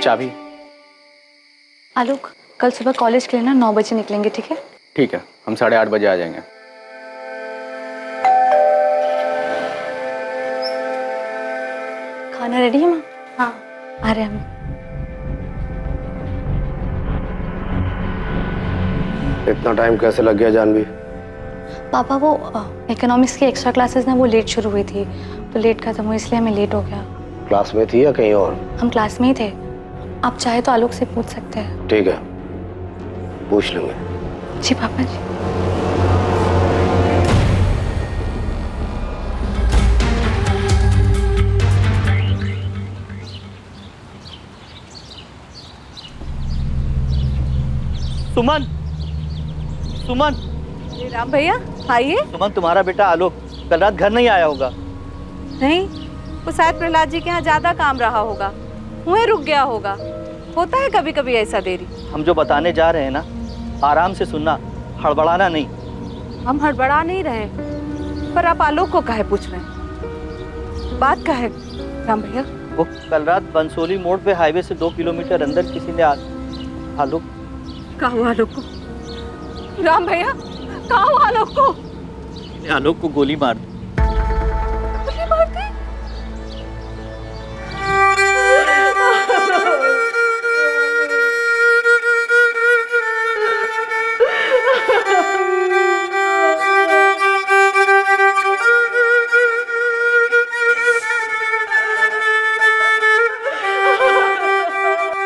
चाबी। आलोक, कल सुबह कॉलेज के लिए ना 9 बजे निकलेंगे, ठीक है? ठीक है, हम 8:30 बजे आ जाएंगे। खाना रेडी है माँ? हाँ, आ रहे हैं हम। इतना टाइम कैसे लग गया जानवी? पापा वो इकोनॉमिक्स की एक्स्ट्रा क्लासेस ना वो लेट शुरू हुई थी, तो लेट खत्म हुई इसलिए हमें लेट हो गया। क्लास में थी या कहीं और? हम क्लास में ही थे। आप चाहे तो आलोक से पूछ सकते हैं। ठीक है, पूछ लूंगे। जी पापा जी। सुमन, सुमन। राम भैया आइए। सुमन, तुम्हारा बेटा आलोक कल रात घर नहीं आया होगा। नहीं, वो शायद प्रहलाद जी के यहाँ ज्यादा काम रहा होगा, वहीं रुक गया होगा। होता है कभी कभी ऐसा देरी। हम जो बताने जा रहे हैं ना, आराम से सुनना, हड़बड़ाना नहीं। हम हड़बड़ा नहीं रहे, पर आप आलोक को काहे पूछ रहे हैं? बात का है राम भैया? वो कल रात बंसोली मोड़ पे हाईवे से 2 किलोमीटर अंदर किसी ने आलोक कहा हुआ आलोक को? राम भैया कहा हुआ आलोक को? आलोक को गोली मार दी। गोली मार दी?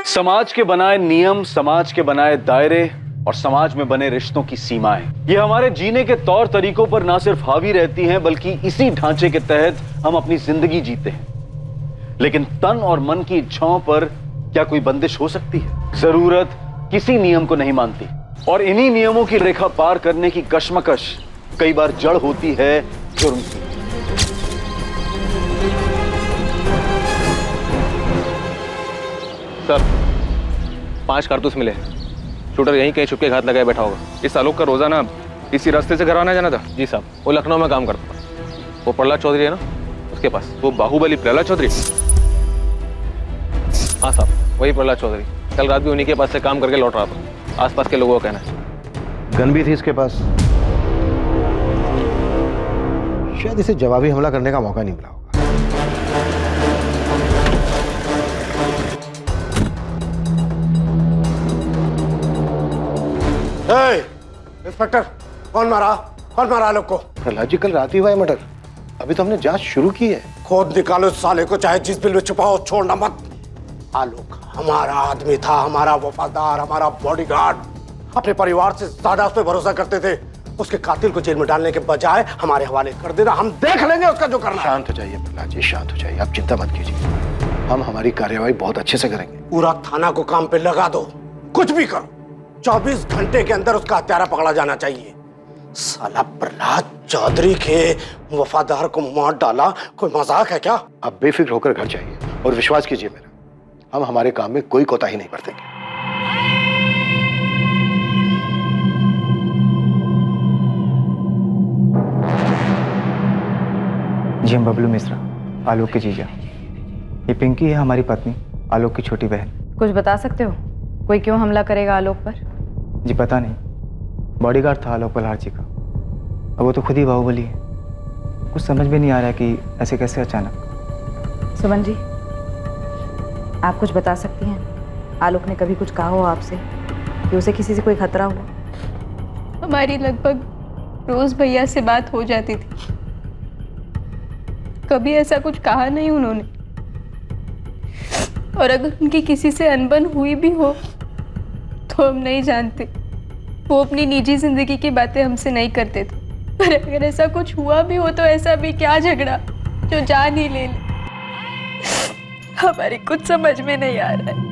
समाज के बनाए नियम, समाज के बनाए दायरे और समाज में बने रिश्तों की सीमाएं, ये हमारे जीने के तौर तरीकों पर ना सिर्फ हावी रहती हैं, बल्कि इसी ढांचे के तहत हम अपनी जिंदगी जीते हैं। लेकिन तन और मन की इच्छाओं पर क्या कोई बंदिश हो सकती है? जरूरत किसी नियम को नहीं मानती, और इन्हीं नियमों की रेखा पार करने की कश्मकश कई बार जड़ होती है जुर्म की। सर, 5 कारतूस मिले। शूटर यहीं कहीं छुपके घात लगाए बैठा होगा। इस आलोक का रोजाना इसी रास्ते से घर आना जाना था। जी साहब, वो लखनऊ में काम करता था। वो प्रहलाद चौधरी है ना, उसके पास। वो बाहुबली प्रहलाद चौधरी? हाँ साहब, वही प्रहलाद चौधरी। कल रात भी उन्हीं के पास से काम करके लौट रहा था, आसपास के लोगों का कहना है। गन भी थी इसके पास। शायद इसे जवाबी हमला करने का मौका नहीं मिला होगा। इंस्पेक्टर, कौन मारा आलोक को? प्रहलाद जी, कल रात ही हुआ है मर्डर। अभी तो हमने जांच शुरू की है। खोद निकालो साले को, चाहे जिस बिल में छुपाओ, छोड़ना मत। आलोक हमारा आदमी था, हमारा वफादार, हमारा बॉडीगार्ड। अपने परिवार से ज्यादा उस पर भरोसा करते थे। उसके कातिल को जेल में डालने के बजाय हमारे हवाले कर देना। हम देख लेंगे उसका जो करना। शांत हो जाइए प्रहलाद जी, शांत हो जाइए। आप चिंता मत कीजिए, हम हमारी कार्यवाही बहुत अच्छे से करेंगे। पूरा थाना को काम पे लगा दो, कुछ भी करो। 24 घंटे के अंदर उसका हत्यारा पकड़ा जाना चाहिए। साला प्रहलाद चौधरी के वफादार को मार डाला, कोई मजाक है क्या? आप बेफिक्र होकर घर जाइए और विश्वास कीजिए मेरा, हम हमारे काम में कोई कोताही नहीं बरतेंगे। जी, हम बबलू मिश्रा, आलोक की जीजा। ये पिंकी है, हमारी पत्नी, आलोक की छोटी बहन। कुछ बता सकते हो, कोई क्यों हमला करेगा आलोक पर? जी पता नहीं, बॉडीगार्ड था आलोक पल्हार जी का। अब वो तो खुद ही बाहुबली है। कुछ समझ में नहीं आ रहा है कि ऐसे कैसे अचानक। सुमन जी, आप कुछ बता सकती हैं? आलोक ने कभी कुछ कहा हो आपसे कि उसे किसी से कोई खतरा हुआ? हमारी लगभग रोज भैया से बात हो जाती थी, कभी ऐसा कुछ कहा नहीं उन्होंने। और अगर उनकी किसी से अनबन हुई भी हो तो हम नहीं जानते। वो अपनी निजी जिंदगी की बातें हमसे नहीं करते थे, पर अगर ऐसा कुछ हुआ भी हो तो ऐसा भी क्या झगड़ा जो जान ही ले ले। हमारी कुछ समझ में नहीं आ रहा है।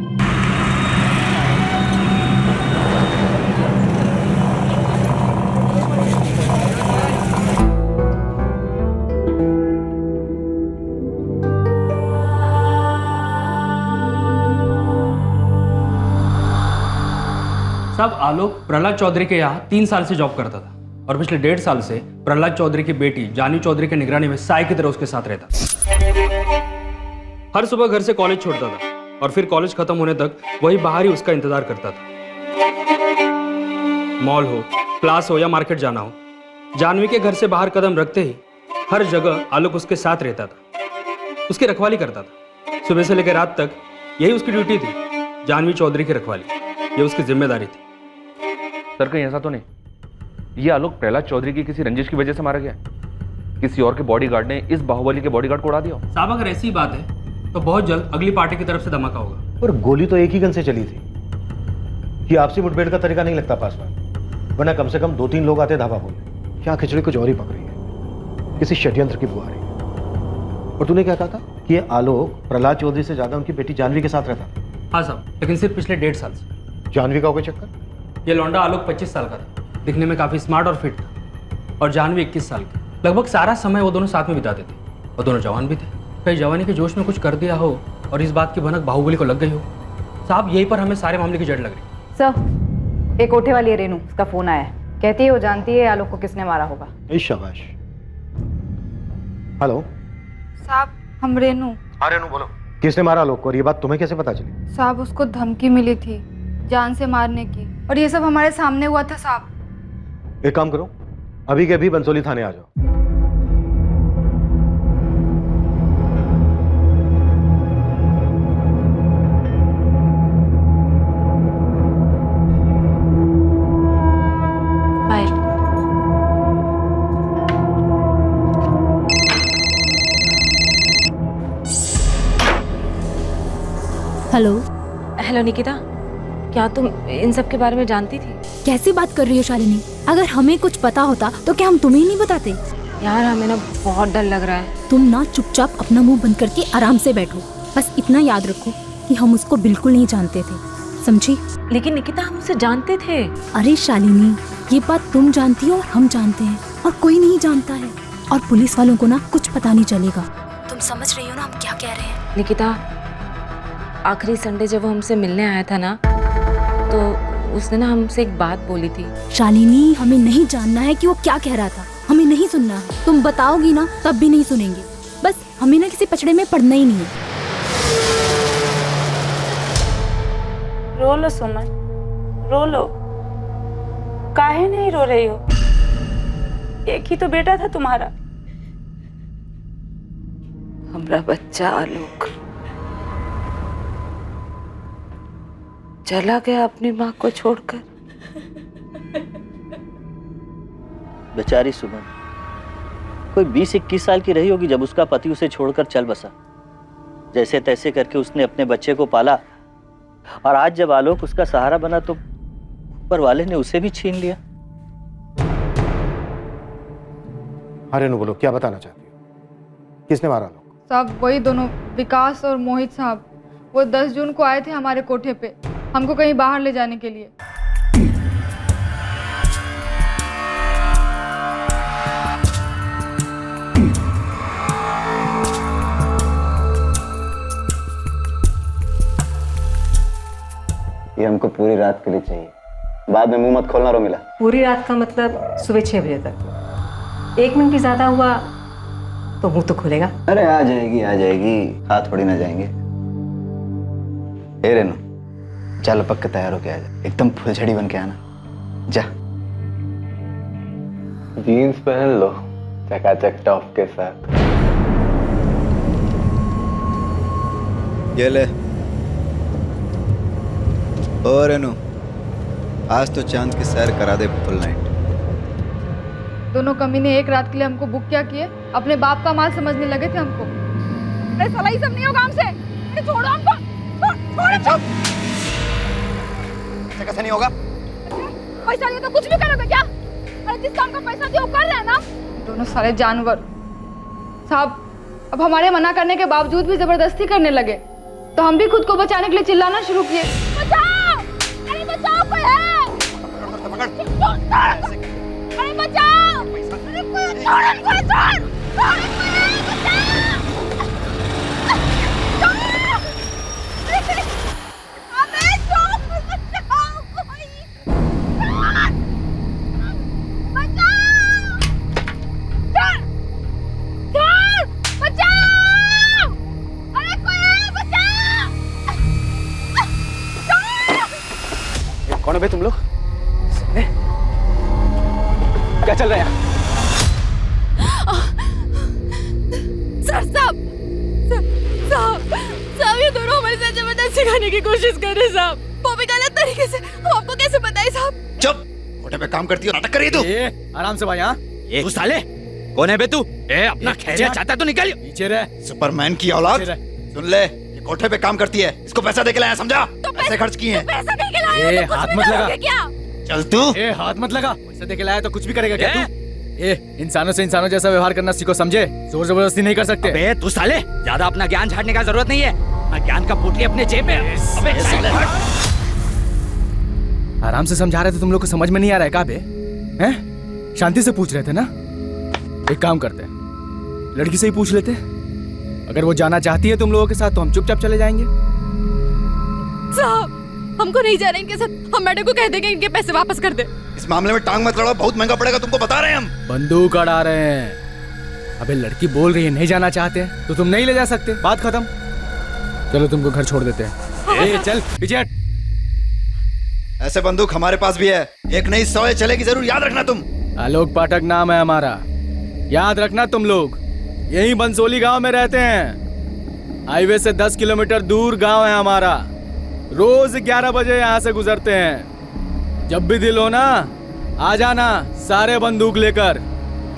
साहब आलोक प्रहलाद चौधरी के यहाँ 3 साल से जॉब करता था और पिछले 1.5 साल से प्रहलाद चौधरी की बेटी जानवी चौधरी की निगरानी में साय की तरह उसके साथ रहता था। हर सुबह घर से कॉलेज छोड़ता था और फिर कॉलेज खत्म होने तक वही बाहर ही उसका इंतजार करता था। मॉल हो, क्लास हो या मार्केट जाना हो, जानवी के घर से बाहर कदम रखते ही हर जगह आलोक उसके साथ रहता था, उसकी रखवाली करता था। सुबह से लेकर रात तक यही उसकी ड्यूटी थी, जानवी चौधरी की रखवाली, ये उसकी जिम्मेदारी थी। सर कहीं ऐसा तो नहीं ये आलोक प्रहलाद चौधरी की किसी रंजिश की वजह से मारा गया है? किसी और के बॉडीगार्ड ने इस बाहुबली के बॉडीगार्ड को उड़ा दिया? साहब अगर ऐसी बात है तो बहुत जल्द अगली पार्टी की तरफ से धमाका होगा। पर गोली तो एक ही गन से चली थी। ये आपसी मुठभेड़ का तरीका नहीं लगता पासवान, वरना कम से कम 2-3 लोग आते धावा बोलने। क्या खिचड़ी कुछ और ही पक रही है, किसी षड्यंत्र की बुआ रही है। और तूने क्या कहा था कि ये आलोक प्रहलाद चौधरी से ज्यादा उनकी बेटी जानवी के साथ रहता? हाँ साहब, लेकिन सिर्फ पिछले 1.5 साल से। जानवी का हो गया चक्कर? ये लौंडा आलोक 25 साल का था, दिखने में काफी स्मार्ट और फिट था, और जानवी 21 साल की। लगभग सारा समय वो दोनों साथ में बिताते थे और दोनों जवान भी थे। कहीं जवानी के जोश में कुछ कर दिया हो और इस बात की भनक बाहुबली को लग गई हो। साहब यहीं पर हमें सारे मामले की जड़ लग रही। सर, एक कोठे वाली है रेनू, उसका फोन आया है, कहती है वो जानती है आलोक को किसने मारा होगा। शाबाश। हेलो साहब, हम रेनू। हाँ रेनू बोलो। किसने मारा आलोक को और ये बात तुम्हें कैसे पता चली? साहब उसको धमकी मिली थी जान से मारने की, और ये सब हमारे सामने हुआ था साहब। एक काम करो, अभी के अभी बंसोली थाने आ जाओ। बाय। हेलो। हेलो निकिता, क्या तुम इन सब के बारे में जानती थी? कैसी बात कर रही हो शालिनी? अगर हमें कुछ पता होता तो क्या हम तुम्हें नहीं बताते? यार हमें ना बहुत डर लग रहा है। तुम ना चुपचाप अपना मुंह बंद करके आराम से बैठो। बस इतना याद रखो कि हम उसको बिल्कुल नहीं जानते थे, समझी? लेकिन निकिता हम उसे जानते थे। अरे शालिनी, ये बात तुम जानती हो और हम जानते हैं, और कोई नहीं जानता है। और पुलिस वालों को ना कुछ पता नहीं चलेगा। तुम समझ रही हो ना हम क्या कह रहे हैं? निकिता, आखिरी संडे जब वो हमसे मिलने आया था ना, तो उसने ना हमसे एक बात बोली थी। शालिनी, हमें नहीं जानना है कि वो क्या कह रहा था, हमें नहीं सुनना है। तुम बताओगी ना तब भी नहीं सुनेंगे। बस हमें ना किसी पचड़े में पड़ना ही नहीं है। रो लो सुमन, रो लो। काहे नहीं रो रही हो? एक ही तो बेटा था तुम्हारा। हमारा बच्चा आलोक चला गया अपनी माँ को छोड़कर। बेचारी सुमन कोई 20-21 साल की रही होगी जब उसका पति उसे छोड़कर चल बसा। जैसे तैसे करके उसने अपने बच्चे को पाला, और आज जब आलोक उसका सहारा बना तो ऊपर वाले ने उसे भी छीन लिया। अरे नु बोलो, क्या बताना चाहती हो? किसने मारा आलोक? साहब वही दोनों, विकास और मोहित साहब। वो 10 जून को आए थे हमारे कोठे पे, हमको कहीं बाहर ले जाने के लिए। ये हमको पूरी रात के लिए चाहिए, बाद में मुंह मत खोलना रोमिला। पूरी रात का मतलब सुबह 6 बजे तक। 1 मिनट भी ज्यादा हुआ तो मुंह तो खुलेगा। अरे आ जाएगी आ जाएगी, हाथ थोड़ी ना जाएंगे। ए रेनू, चल पक के तैयार होके आ जा, एकदम फुलझड़ी बन के आना। जा जीन्स पहन लो चकाचक टॉप के साथ। ये ले। ओ रेनू, आज तो चांद की सैर करा दे फुल नाइट। दोनों कमीने एक रात के लिए हमको बुक क्या किए, अपने बाप का माल समझने लगे थे हमको। अरे साला ये सब नहीं होगा हमसे, छोड़ो हमको, छोड़ो। कैसे नहीं होगा? पैसा दिया तो कुछ भी करोगे क्या? अरे जिस काम का पैसा दिया वो कर रहे हैं ना। दोनों सारे जानवर। साहब अब हमारे मना करने के बावजूद भी जबरदस्ती करने लगे, तो हम भी खुद को बचाने के लिए चिल्लाना शुरू किए। बचाओ! अरे बचाओ, कोई है! अरे बचाओ! अरे कोई बे तुम लोग? क्या चल रहा है? सर साहब, साहब ये दोनों हमारे साथ जबरदस्ती करने की कोशिश कर रहे साहब। वो भी गलत तरीके से। हम आपको कैसे बताएं साहब? चुप, होटल पे काम करती है, नाटक कर रही है तू। आराम से भाई। हाँ तू साले कौन है बे तू? अपना खैरियत चाहता तो निकल पीछे रह। सुपरमैन की औलाद, सुन ले, ये कोठे पे काम करती है, इसको पैसा दे के लाया, समझा? पैसे खर्च किए हैं। पैसा दे के लाया तो हाथ मत लगा। क्या? चल तू। हाथ मत लगा। पैसा दे के लाया तो कुछ भी करेगा क्या तू? इंसानों से इंसानों जैसा व्यवहार करना सीखो, समझे? जोर जबरदस्ती नहीं कर सकते। अबे तू साले, ज्यादा अपना ज्ञान झाड़ने का जरूरत नहीं है। अपना ज्ञान का पोटली अपने जेब में। अबे साले, आराम से समझा रहे थे, तुम लोग को समझ में नहीं आ रहा है क्या बे? हैं? शांति से पूछ रहे थे ना। एक काम करते हैं, लड़की से ही पूछ लेते। अगर वो जाना चाहती है तुम लोगों के साथ तो हम चुपचाप चले जाएंगे। साहब हमको नहीं जाना इनके साथ। हम मैडम को कह देंगे इनके पैसे वापस कर दे। इस मामले में टांग मत लड़ाओ, बहुत महंगा पड़ेगा, तुमको बता रहे हैं हम। बंदूक अड़ा रहे हैं। अबे लड़की बोल रही है नहीं जाना चाहते तो तुम नहीं ले जा सकते, बात खत्म। चलो तुमको घर छोड़ देते हैं। चल पीछे हट। ऐसे बंदूक हमारे पास भी है, एक नहीं 100 चलेगी जरूर, याद रखना तुम। आलोक पाठक नाम है हमारा, याद रखना तुम लोग। यही बंसोली गांव में रहते हैं। हाईवे से 10 किलोमीटर दूर गांव है हमारा। रोज 11 बजे यहाँ से गुजरते हैं। जब भी दिल हो ना आ जाना, सारे बंदूक लेकर।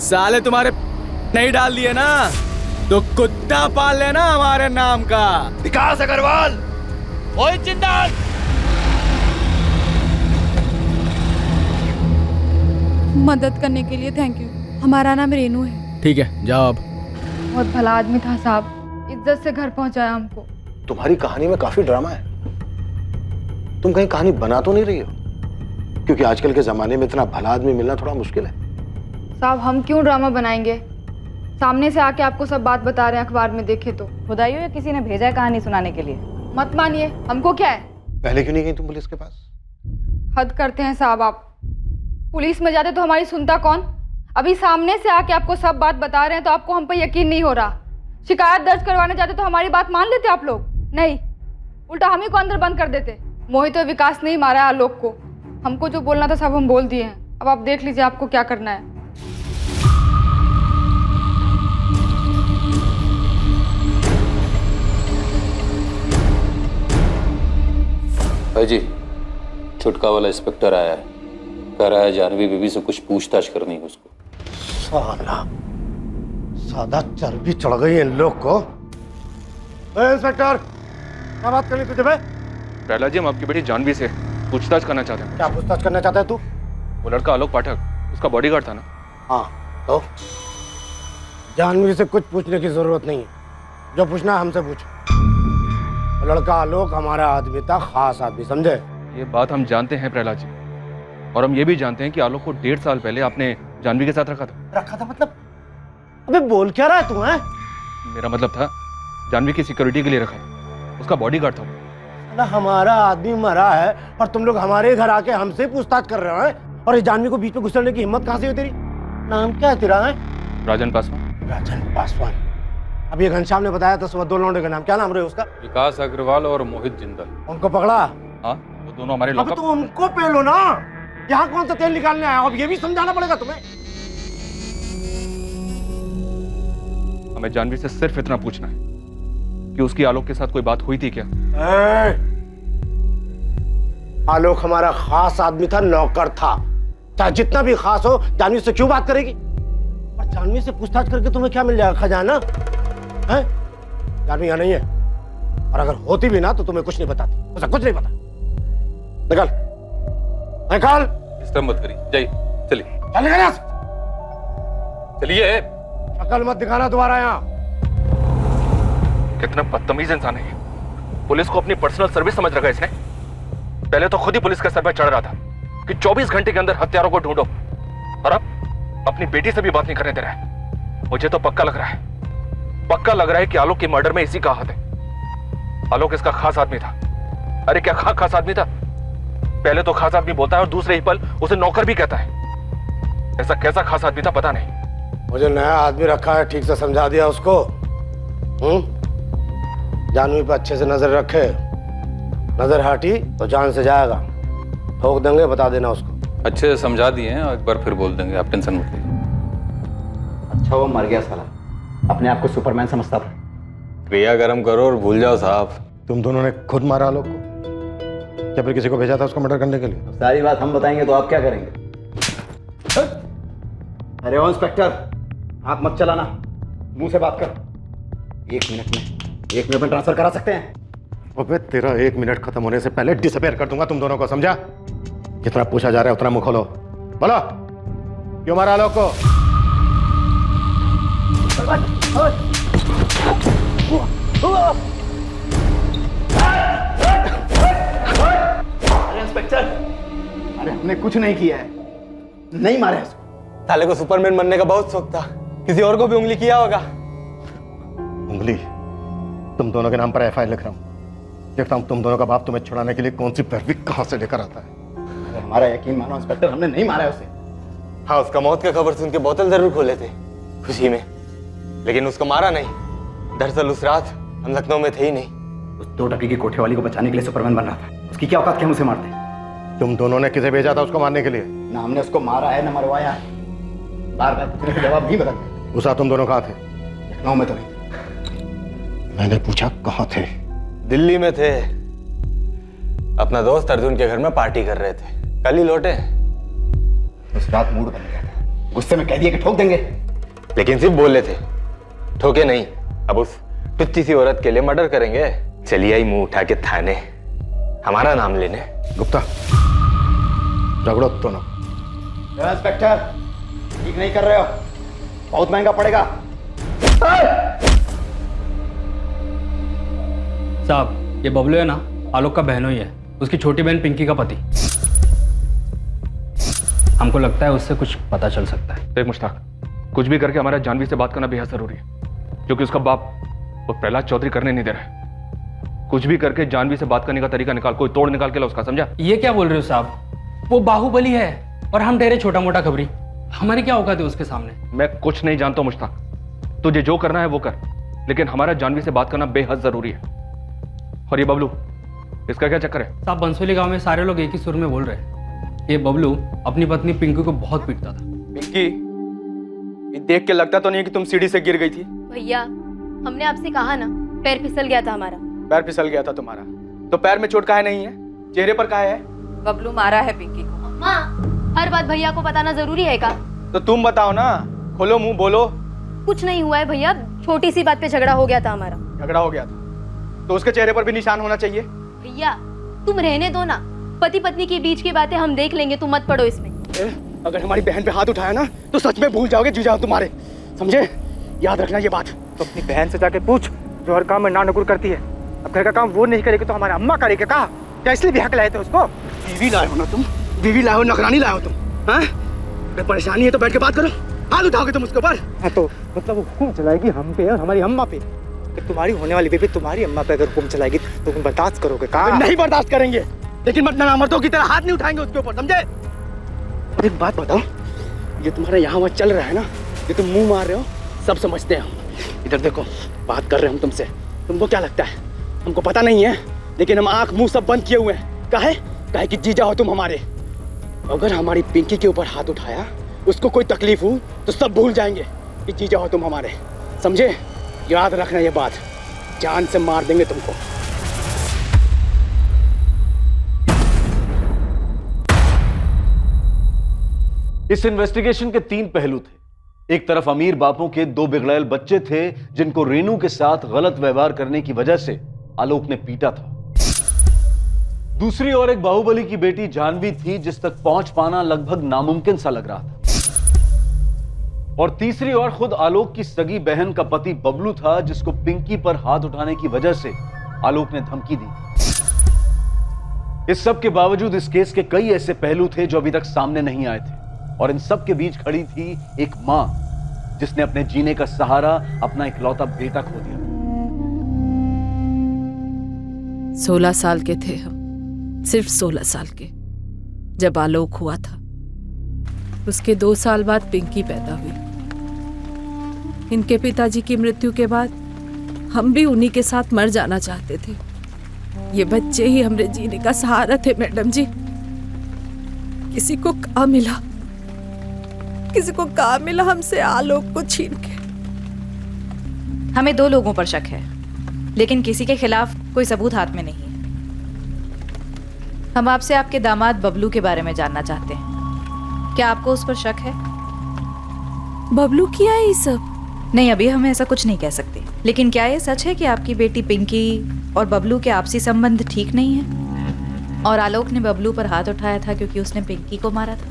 साले तुम्हारे नहीं डाल दिए ना तो कुत्ता पाल लेना हमारे नाम का। विकास अग्रवाल, ओए जिंदाल। मदद करने के लिए थैंक यू। हमारा नाम रेनू है। ठीक है जाओ अब। बहुत भला आदमी था साहब, इज्जत से घर पहुंचाया हमको। तुम्हारी कहानी में काफी ड्रामा है। तुम कहीं कहानी बना तो नहीं रही हो? क्योंकि आजकल के जमाने में इतना भला आदमी मिलना थोड़ा मुश्किल है। साहब हम क्यों ड्रामा बनाएंगे? सामने से आके आपको सब बात बता रहे हैं, अखबार में देखे तो। खुदाइयो या किसी ने भेजा है कहानी सुनाने के लिए? मत मानिए, हमको क्या है। पहले क्यों नहीं गई तुम पुलिस के पास? हद करते हैं साहब आप। पुलिस में जाते तो हमारी सुनता कौन? अभी सामने से आके आपको सब बात बता रहे हैं तो आपको हम पर यकीन नहीं हो रहा। शिकायत दर्ज करवाने जाते तो हमारी बात मान लेते आप लोग? नहीं, उल्टा हम ही को अंदर बंद कर देते। मोहित और विकास नहीं मारा है आलोक को। हमको जो बोलना था सब हम बोल दिए हैं। अब आप देख लीजिए आपको क्या करना है। भाई जी, छुटका वाला इंस्पेक्टर आया है, कह रहा है जानवी बीबी से कुछ पूछताछ करनी है उसको। साला सादा चर्बी चढ़ गई है इन लोग को। इंस्पेक्टर, क्या बात करनी तुझे? प्रहलाद जी, हम आपकी बेटी जानवी से पूछताछ करना चाहते हैं। क्या पूछताछ करना चाहता है तू? वो लड़का आलोक पाठक, उसका बॉडीगार्ड था ना। हाँ तो जानवी से कुछ पूछने की जरूरत नहीं है। जो पूछना है हमसे पूछ। लड़का आलोक हमारा आदमी था, खास आदमी, समझे? ये बात हम जानते हैं प्रहलाद जी, और हम ये भी जानते हैं कि आलोक को 1.5 साल पहले आपने जानवी के साथ रखा था। मतलब? अबे बोल क्या रहा है तू? है मेरा मतलब था जानवी की सिक्योरिटी के लिए रखा था, उसका बॉडीगार्ड था। हमारा आदमी मरा है और तुम लोग हमारे घर आके हमसे पूछताछ कर रहे हो। और इस जानवी को बीच में घुसने की हिम्मत कहाँ से हुई तेरी? नाम क्या है तेरा? है राजन पासवान। राजन पासवान। अब ये घनश्याम ने बताया था सुबह 2 लौंडे का नाम, क्या नाम रहे उसका? विकास अग्रवाल और मोहित जिंदल। उनको पकड़ा? हाँ, वो दोनों हमारे अब तो उनको पेलो ना। यहाँ कौन सा तेल निकालने आया? अब ये भी समझाना पड़ेगा तुम्हें। हमें जानवी से सिर्फ इतना पूछना है कि उसकी आलोक के साथ कोई बात हुई थी क्या? आलोक हमारा खास आदमी था, नौकर था। चाहे जितना भी खास हो, जानवी से क्यों बात करेगी? और जानवी से पूछताछ करके तुम्हें क्या मिल जाएगा? खजाना है? जानवी यहाँ नहीं है, और अगर होती भी ना तो तुम्हें कुछ नहीं बताती। उसे कुछ नहीं पता। निकल निकल। डिस्टर्ब मत करिए, जाइए, चलिए। चल निकल यहाँ से। चलिए। अकल मत दिखाना दोबारा यहाँ। कितना बदतमीज इंसान है। पुलिस को अपनी पर्सनल सर्विस समझ रखा है इसने। पहले तो खुद ही पुलिस के सर पर चढ़ रहा था कि 24 घंटे के अंदर हत्यारों को ढूंढो, और अब अपनी बेटी से भी बात नहीं करने दे रहा है। मुझे तो पक्का लग रहा है कि आलोक के मर्डर में इसी का हाथ है। आलोक इसका खास आदमी था। अरे क्या खास आदमी था? पहले तो खास आदमी बोलता है और दूसरे ही पल उसे नौकर भी कहता है। ऐसा कैसा खास आदमी था पता नहीं। मुझे नया आदमी रखा है, ठीक से समझा दिया उसको। जानवी पे अच्छे से नजर रखे। नजर हटी तो जान से जाएगा। ठोक देंगे, बता देना उसको। अच्छे से समझा दिए हैं और एक बार फिर बोल देंगे, आप टेंशन मत लीजिए। अच्छा वो मर गया साला, अपने आप को सुपरमैन समझता था। क्रिया कर्म करो और भूल जाओ साहब। तुम दोनों ने खुद मारा आलोक को, या फिर किसी को भेजा था उसको मर्डर करने के लिए? सारी बात हम बताएंगे तो आप क्या करेंगे? अरे ओ इंस्पेक्टर, आंख मत चलाना, मुंह से बात कर। 1 मिनट में ट्रांसफर करा सकते हैं। अबे तेरा 1 मिनट खत्म होने से पहले डिसअपियर कर दूंगा तुम दोनों को, समझा? जितना पूछा जा रहा है उतना मुंह खोलो। बोलो, क्यों मारा आलोक को? अरे इंस्पेक्टर, अरे हमने कुछ नहीं किया है, नहीं मारे उसको। साले को सुपरमैन बनने का बहुत शौक था, किसी और को भी उंगली किया होगा। उंगली? तुम दोनों के नाम पर एफआईआर लिख रहा हूं, देखता हूं तुम दोनों का बाप तुम्हें छुड़ाने के लिए कौन सी पैरवी कहां से लेकर आता है। अरे हमारा यकीन मानो इंस्पेक्टर, हमने नहीं मारा है उसे। हाँ, उसका मौत का खबर सुन के बोतल जरूर खोले थे खुशी में, लेकिन उसको मारा नहीं। दरअसल उस रात हम लखनऊ में थे ही नहीं। उस 2 टकी की कोठे वाली को बचाने के लिए सुपरमैन बन रहा था, उसकी क्या औकात कि हम उसे मारते? तुम दोनों ने किसे भेजा था उसको मारने के लिए? ना हमने उसको मारा है ना मरवाया है, बार बार पूछने का जवाब नहीं बदलते। उस रात तुम दोनों कहाँ थे? लखनऊ में तो नहीं। मैंने पूछा कहाँ थे? दिल्ली में थे, अपना दोस्त अर्जुन के घर में पार्टी कर रहे थे, कल ही लौटे। उस रात मूड बन गया था, गुस्से में कह दिया कि ठोक देंगे, लेकिन सिर्फ बोले थे, ठोके नहीं। अब उस टुच्ची सी औरत के लिए मर्डर करेंगे? चलिए आई मुंह उठा के थाने, हमारा नाम लेने। गुप्ता, रगड़ो दोनों। इंस्पेक्टर, ठीक नहीं कर रहे हो, बहुत महंगा पड़ेगा। साहब, ये बबलू है ना, आलोक का बहनोई है, उसकी छोटी बहन पिंकी का पति। हमको लगता है उससे कुछ पता चल सकता है। देख मुश्ताक, कुछ भी करके हमारा जानवी से बात करना बेहद जरूरी है, क्योंकि उसका बाप वो प्रहलाद चौधरी करने नहीं दे रहा है। कुछ भी करके जानवी से बात करने का तरीका निकाल, कोई तोड़ निकाल के ला उसका, समझा? ये क्या बोल रहे हो साहब? वो बाहुबली है और हम ठहरे छोटा मोटा खबरी, हमारी क्या औकात है उसके सामने? मैं कुछ नहीं जानता हूं मुश्ताक, तुझे जो करना है वो कर, लेकिन हमारा जानवी से बात करना बेहद जरूरी है। और ये बबलू, इसका क्या चक्कर है? साहब, बंसोली गांव में सारे लोग एक ही सुर में बोल रहे हैं, ये बबलू अपनी पत्नी पिंकी को बहुत पीटता था। पिंकी, ये देख के लगता तो नहीं कि तुम सीढ़ी से गिर गई थी। भैया, हमने आपसे कहा ना, पैर फिसल गया था हमारा। पैर फिसल गया था तुम्हारा, तो पैर में चोट काहे नहीं है, चेहरे पर काहे है? बबलू मारा है पिंकी को। माँ, हर बात भैया को बताना जरूरी है क्या? तो तुम बताओ ना, खोलो मुंह, बोलो। कुछ नहीं हुआ है भैया, छोटी सी बात पे झगड़ा हो गया था हमारा। झगड़ा हो गया था तो उसके चेहरे पर भी निशान होना चाहिए। भैया, तुम रहने दो ना, पति पत्नी के बीच की बातें हम देख लेंगे, तुम मत पड़ो इसमें। अगर हमारी बहन पे हाथ उठाया ना तो सच में भूल जाओगे जीजा तुम्हारे, समझे? याद रखना ये बात। तो अपनी बहन से जाके पूछ, जो हर काम में ना नुकुर करती है। अब घर का काम वो नहीं करेगी तो हमारे अम्मा करेगी क्या? क्या इसलिए भी हक लाए थे उसको? बीवी लाए हो ना तुम, बीवी लाए हो, नौकरानी लाए हो तुम, हाँ? अगर परेशानी है तो बैठ के बात करो, हाथ उठाओगे तुम उसके ऊपर? हाँ, तो मतलब वो हुक्म चलाएगी हम पे और हमारी अम्मा पे। तुम्हारी होने वाली बेबी तुम्हारी अम्मा पे अगर हुक्म चलाएगी तो तुम बर्दाश्त करोगे? कहा नहीं बर्दाश्त करेंगे, लेकिन मतलब अमरतों की तरह हाथ नहीं उठाएंगे उसके ऊपर, समझे? एक बात बताओ, ये तुम्हारा यहाँ वहाँ चल रहा है ना, ये तुम मुंह मार रहे हो, सब समझते हैं हम। इधर देखो, बात कर रहे हैं हम तुमसे, तुमको क्या लगता है हमको पता नहीं है? लेकिन हम आंख मुंह सब बंद किए हुए हैं। काहे कि जीजा हो तुम हमारे। अगर हमारी पिंकी के ऊपर हाथ उठाया, उसको कोई तकलीफ हो तो सब भूल जाएंगे कि जीजा हो तुम हमारे, समझे? याद रखना ये बात, जान से मार देंगे तुमको। इस इन्वेस्टिगेशन के 3 पहलू थे। एक तरफ अमीर बापों के 2 बिगड़ैल बच्चे थे जिनको रेनू के साथ गलत व्यवहार करने की वजह से आलोक ने पीटा था। दूसरी ओर एक बाहुबली की बेटी जानवी थी जिस तक पहुंच पाना लगभग नामुमकिन सा लग रहा था। और तीसरी ओर खुद आलोक की सगी बहन का पति बबलू था जिसको पिंकी पर हाथ उठाने की वजह से आलोक ने धमकी दी। इस सब के बावजूद इस केस के कई ऐसे पहलू थे जो अभी तक सामने नहीं आए थे, और इन सब के बीच खड़ी थी एक मां जिसने अपने जीने का सहारा, अपना इकलौता बेटा खो दिया। 16 साल के थे हम, सिर्फ 16 साल के, जब आलोक हुआ था। उसके 2 साल बाद पिंकी पैदा हुई। इनके पिताजी की मृत्यु के बाद हम भी उन्हीं के साथ मर जाना चाहते थे। ये बच्चे ही हमारे जीने का सहारा थे मैडम जी। किसी को कहाँ मिला, किसी को कहाँ मिला हमसे आलोक को छीन के। हमें 2 लोगों पर शक है, लेकिन किसी के खिलाफ कोई सबूत हाथ में नहीं है। हम आपसे आपके दामाद बबलू के बारे में जानना चाहते हैं। क्या आपको उस पर शक है? बबलू किया है ये सब? नहीं, अभी हम ऐसा कुछ नहीं कह सकते, लेकिन क्या ये सच है कि आपकी बेटी पिंकी और बबलू के आपसी संबंध ठीक नहीं है और आलोक ने बबलू पर हाथ उठाया था क्योंकि उसने पिंकी को मारा था?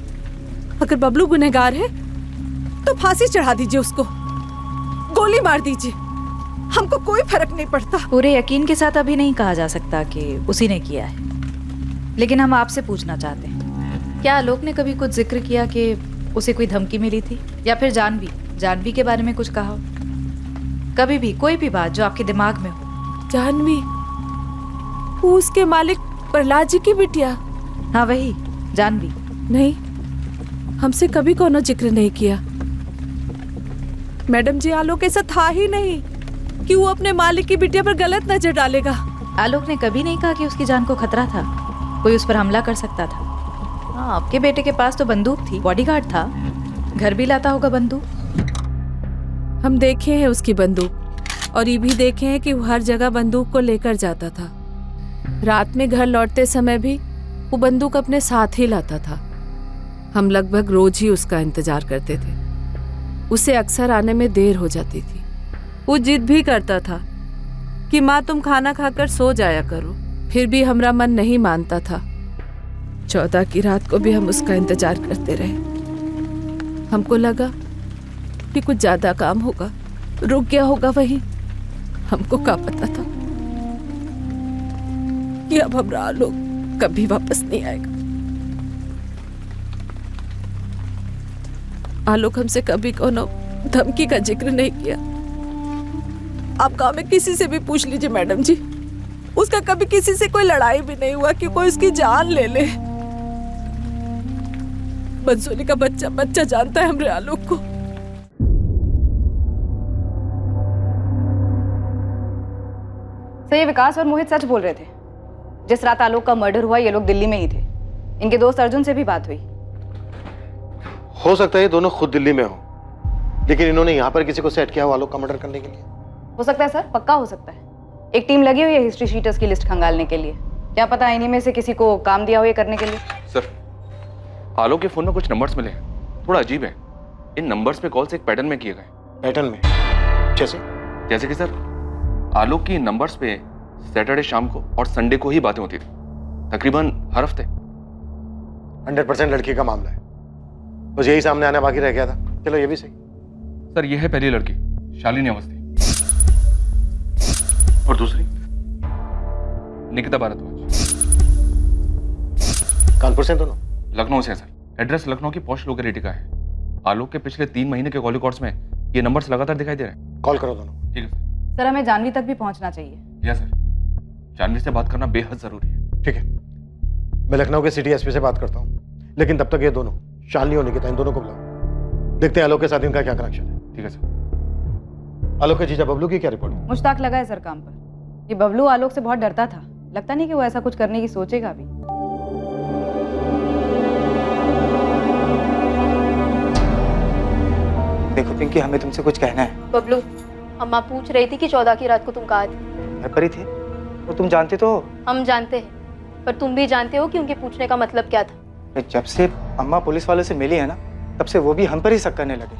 अगर बबलू गुनहगार है तो फांसी चढ़ा दीजिए, उसको गोली मार दीजिए, हमको कोई फर्क नहीं पड़ता। पूरे यकीन के साथ अभी नहीं कहा जा सकता कि उसी ने किया है, लेकिन हम आपसे पूछना चाहते हैं, क्या आलोक ने कभी कुछ जिक्र किया कि उसे कोई धमकी मिली थी, या फिर जानवी के बारे में कुछ कहा हो? कभी भी कोई भी बात जो आपके दिमाग में हो। जानवी, वो उसके मालिक प्रहलाद जी की बिटिया? हाँ वही जानवी। नहीं, हमसे कभी कोनो जिक्र नहीं किया। मैडम जी, आलोक ऐसा था ही नहीं कि वो अपने मालिक की बिटिया पर गलत नजर डालेगा। आलोक ने कभी नहीं कहा कि उसकी जान को खतरा था, कोई उस पर हमला कर सकता था। हाँ, आपके बेटे के पास तो बंदूक थी, बॉडीगार्ड था, घर भी लाता होगा बंदूक। हम देखे हैं उसकी बंदूक, और ये भी देखे हैं कि वो हर जगह बंदूक को लेकर जाता था। रात में घर लौटते समय भी वो बंदूक अपने साथ ही लाता था। हम लगभग रोज ही उसका इंतजार करते थे। उसे अक्सर आने में देर हो जाती थी। वो जिद भी करता था कि माँ तुम खाना खाकर सो जाया करो, फिर भी हमारा मन नहीं मानता था। 14 की रात को भी हम उसका इंतजार करते रहे। हमको लगा कि कुछ ज्यादा काम होगा, रुक गया होगा वहीं। हमको क्या पता था कि अब हमारा आलोक कभी वापस नहीं आएगा। आलोक हमसे कभी कोनो धमकी का जिक्र नहीं किया। आप गांव में किसी से भी पूछ लीजिए मैडम जी, उसका कभी किसी से कोई लड़ाई भी नहीं हुआ कि कोई उसकी जान ले ले। बंसोली का बच्चा जानता है हमरे आलोक को। सर, ये विकास और मोहित सच बोल रहे थे। जिस रात आलोक का मर्डर हुआ ये लोग दिल्ली में ही थे। इनके दोस्त अर्जुन से भी बात हुई। हो सकता है ये दोनों खुद दिल्ली में हो, लेकिन इन्होंने यहाँ पर किसी को सेट किया हो आलोक का मर्डर करने के लिए। हो सकता है सर, पक्का हो सकता है। एक टीम लगी हुई है हिस्ट्री शीटर्स की लिस्ट खंगालने के लिए। क्या पता इन्हीं में से किसी को काम दिया हो ये करने के लिए। सर, आलोक के फोन में कुछ नंबर्स मिले हैं, थोड़ा अजीब है। इन नंबर्स पे कॉल्स एक पैटर्न में किए गए। पैटर्न में? जैसे कि सर, आलोक की नंबर्स पे सैटरडे शाम को और संडे को ही बातें होती थी, तकरीबन हर हफ्ते। 100% लड़की का मामला है, बस यही सामने आना बाकी रह गया था। चलो ये भी सही। सर, ये है पहली लड़की शालिनी अवस्थी, और दूसरी निकिता भारद्वाज। कानपुर से दोनों? लखनऊ से है सर। एड्रेस लखनऊ की पॉश लोकेलिटी का है। आलोक के पिछले 3 महीने के कॉल रिकॉर्ड्स में ये नंबर्स लगातार दिखाई दे रहे हैं। कॉल करो दोनों। ठीक है सर। सर, हमें जानवी तक भी पहुंचना चाहिए। यस सर, जानवी से बात करना बेहद जरूरी है। ठीक है, मैं लखनऊ के सिटी एसपी से बात करता हूँ, लेकिन तब तक ये दोनों शालिनी और निकिता, इन दोनों को बुलाओ। देखते हैं आलोक के साथ इनका क्या कनेक्शन है। ठीक है सर। आलोक के जीजा बबलू की क्या रिपोर्ट? मुश्ताक लगा है सर काम पर। ये बबलू आलोक से बहुत डरता था, लगता नहीं कि वो ऐसा कुछ करने की सोचेगा भी। देखो पिंकी, हमें तुमसे कुछ कहना है। बबलू, अम्मा पूछ रही थी कि 14 की रात को तुम कहाँ थे। घर पर ही थे, और तुम जानते तो हो। हम जानते हैं, पर तुम भी जानते हो कि उनके पूछने का मतलब क्या था। जब से अम्मा पुलिस वालों से मिली है ना, तब से वो भी हम पर ही शक करने लगे।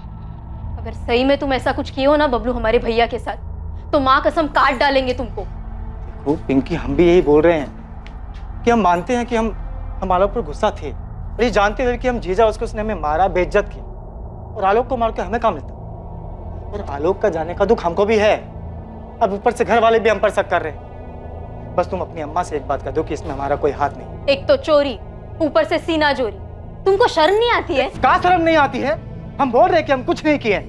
अगर सही में तुम ऐसा कुछ किए हो ना बबलू हमारे भैया के साथ, तो माँ कसम काट डालेंगे तुमको। देखो पिंकी, हम भी यही बोल रहे हैं कि हम मानते हैं कि हम आलोक पर गुस्सा थे, और ये जानते हुए कि हम जीजा उसने हमें मारा, बेइज्जत किया, और आलोक को मार के हमें काम मिलता। और आलोक का जाने का दुख हमको भी है। अब ऊपर से घर वाले भी हम पर शक कर रहे हैं। बस तुम अपनी अम्मा से एक बात कह दो कि इसमें हमारा कोई हाथ नहीं। एक तो चोरी, ऊपर से सीना जोरी। तुमको शर्म नहीं आती है? क्या शर्म नहीं आती है? हम बोल रहे हैं कि हम कुछ नहीं किए,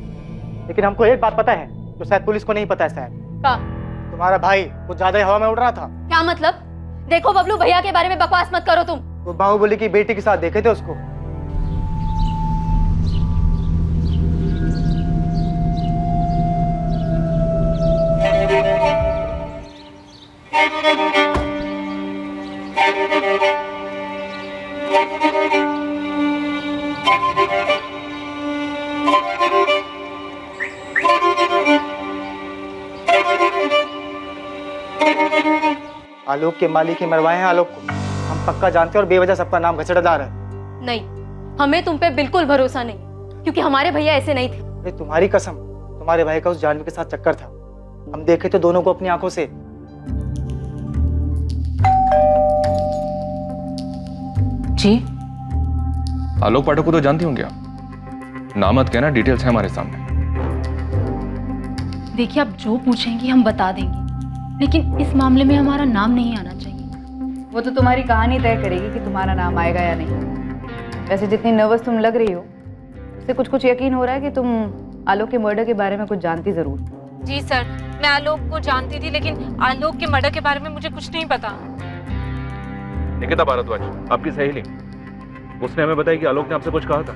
लेकिन हमको एक बात पता है जो शायद पुलिस को नहीं पता है। शायद क्या? तुम्हारा भाई कुछ ज्यादा ही हवा में उड़ रहा था। क्या मतलब? देखो बबलू, भैया के बारे में बकवास मत करो तुम। वो बाहुबली की बेटी के साथ देखे थे उसको। आलोक के मालिक ही मरवाए हैं आलोक को। हम पक्का जानते हैं और बेवजह सबका नाम घचड़ा डाल रहा है। नहीं, हमें तुम पे बिल्कुल भरोसा नहीं, क्योंकि हमारे भैया ऐसे नहीं थे। अरे तुम्हारी कसम, तुम्हारे भाई का उस जानवी के साथ चक्कर था। हम देखे थे दोनों को अपनी आंखों से। जी आलोक पाठक को तो जानती होंगे आप, नाम मत कहना, डिटेल्स है हमारे सामने। देखिए, आप जो पूछेंगी हम बता देंगे, लेकिन इस मामले में हमारा नाम नहीं आना चाहिए। वो तो तुम्हारी कहानी तय करेगी कि तुम्हारा नाम आएगा या नहीं। वैसे जितनी नर्वस तुम लग रही हो, उससे कुछ कुछ यकीन हो रहा है कि तुम आलोक के मर्डर के बारे में कुछ जानती जरूर। जी सर, मैं आलोक को जानती थी, लेकिन आलोक के मर्डर के बारे में मुझे कुछ नहीं पता। निकिता भारद्वाज, आपकी सहेली, उसने हमें बताया कि आलोक ने आपसे कुछ कहा था।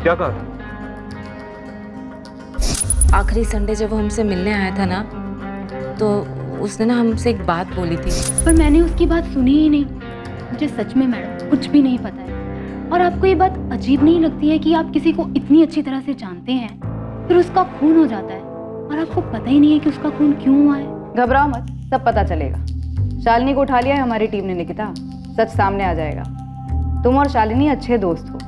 क्या कहा था? आखिरी संडे जब वो हमसे मिलने आया था ना, तो उसने ना हमसे एक बात बोली थी। पर मैंने उसकी बात सुनी ही नहीं। मुझे सच में मैडम कुछ भी नहीं पता है। और आपको ये बात अजीब नहीं लगती है कि आप किसी को इतनी अच्छी तरह से जानते हैं, फिर उसका खून हो जाता है और आपको पता ही नहीं है कि उसका खून क्यों हुआ है? घबराओ मत, सब पता चलेगा। शालिनी को उठा लिया है हमारी टीम ने निकिता, सच सामने आ जाएगा। तुम और शालिनी अच्छे दोस्त हो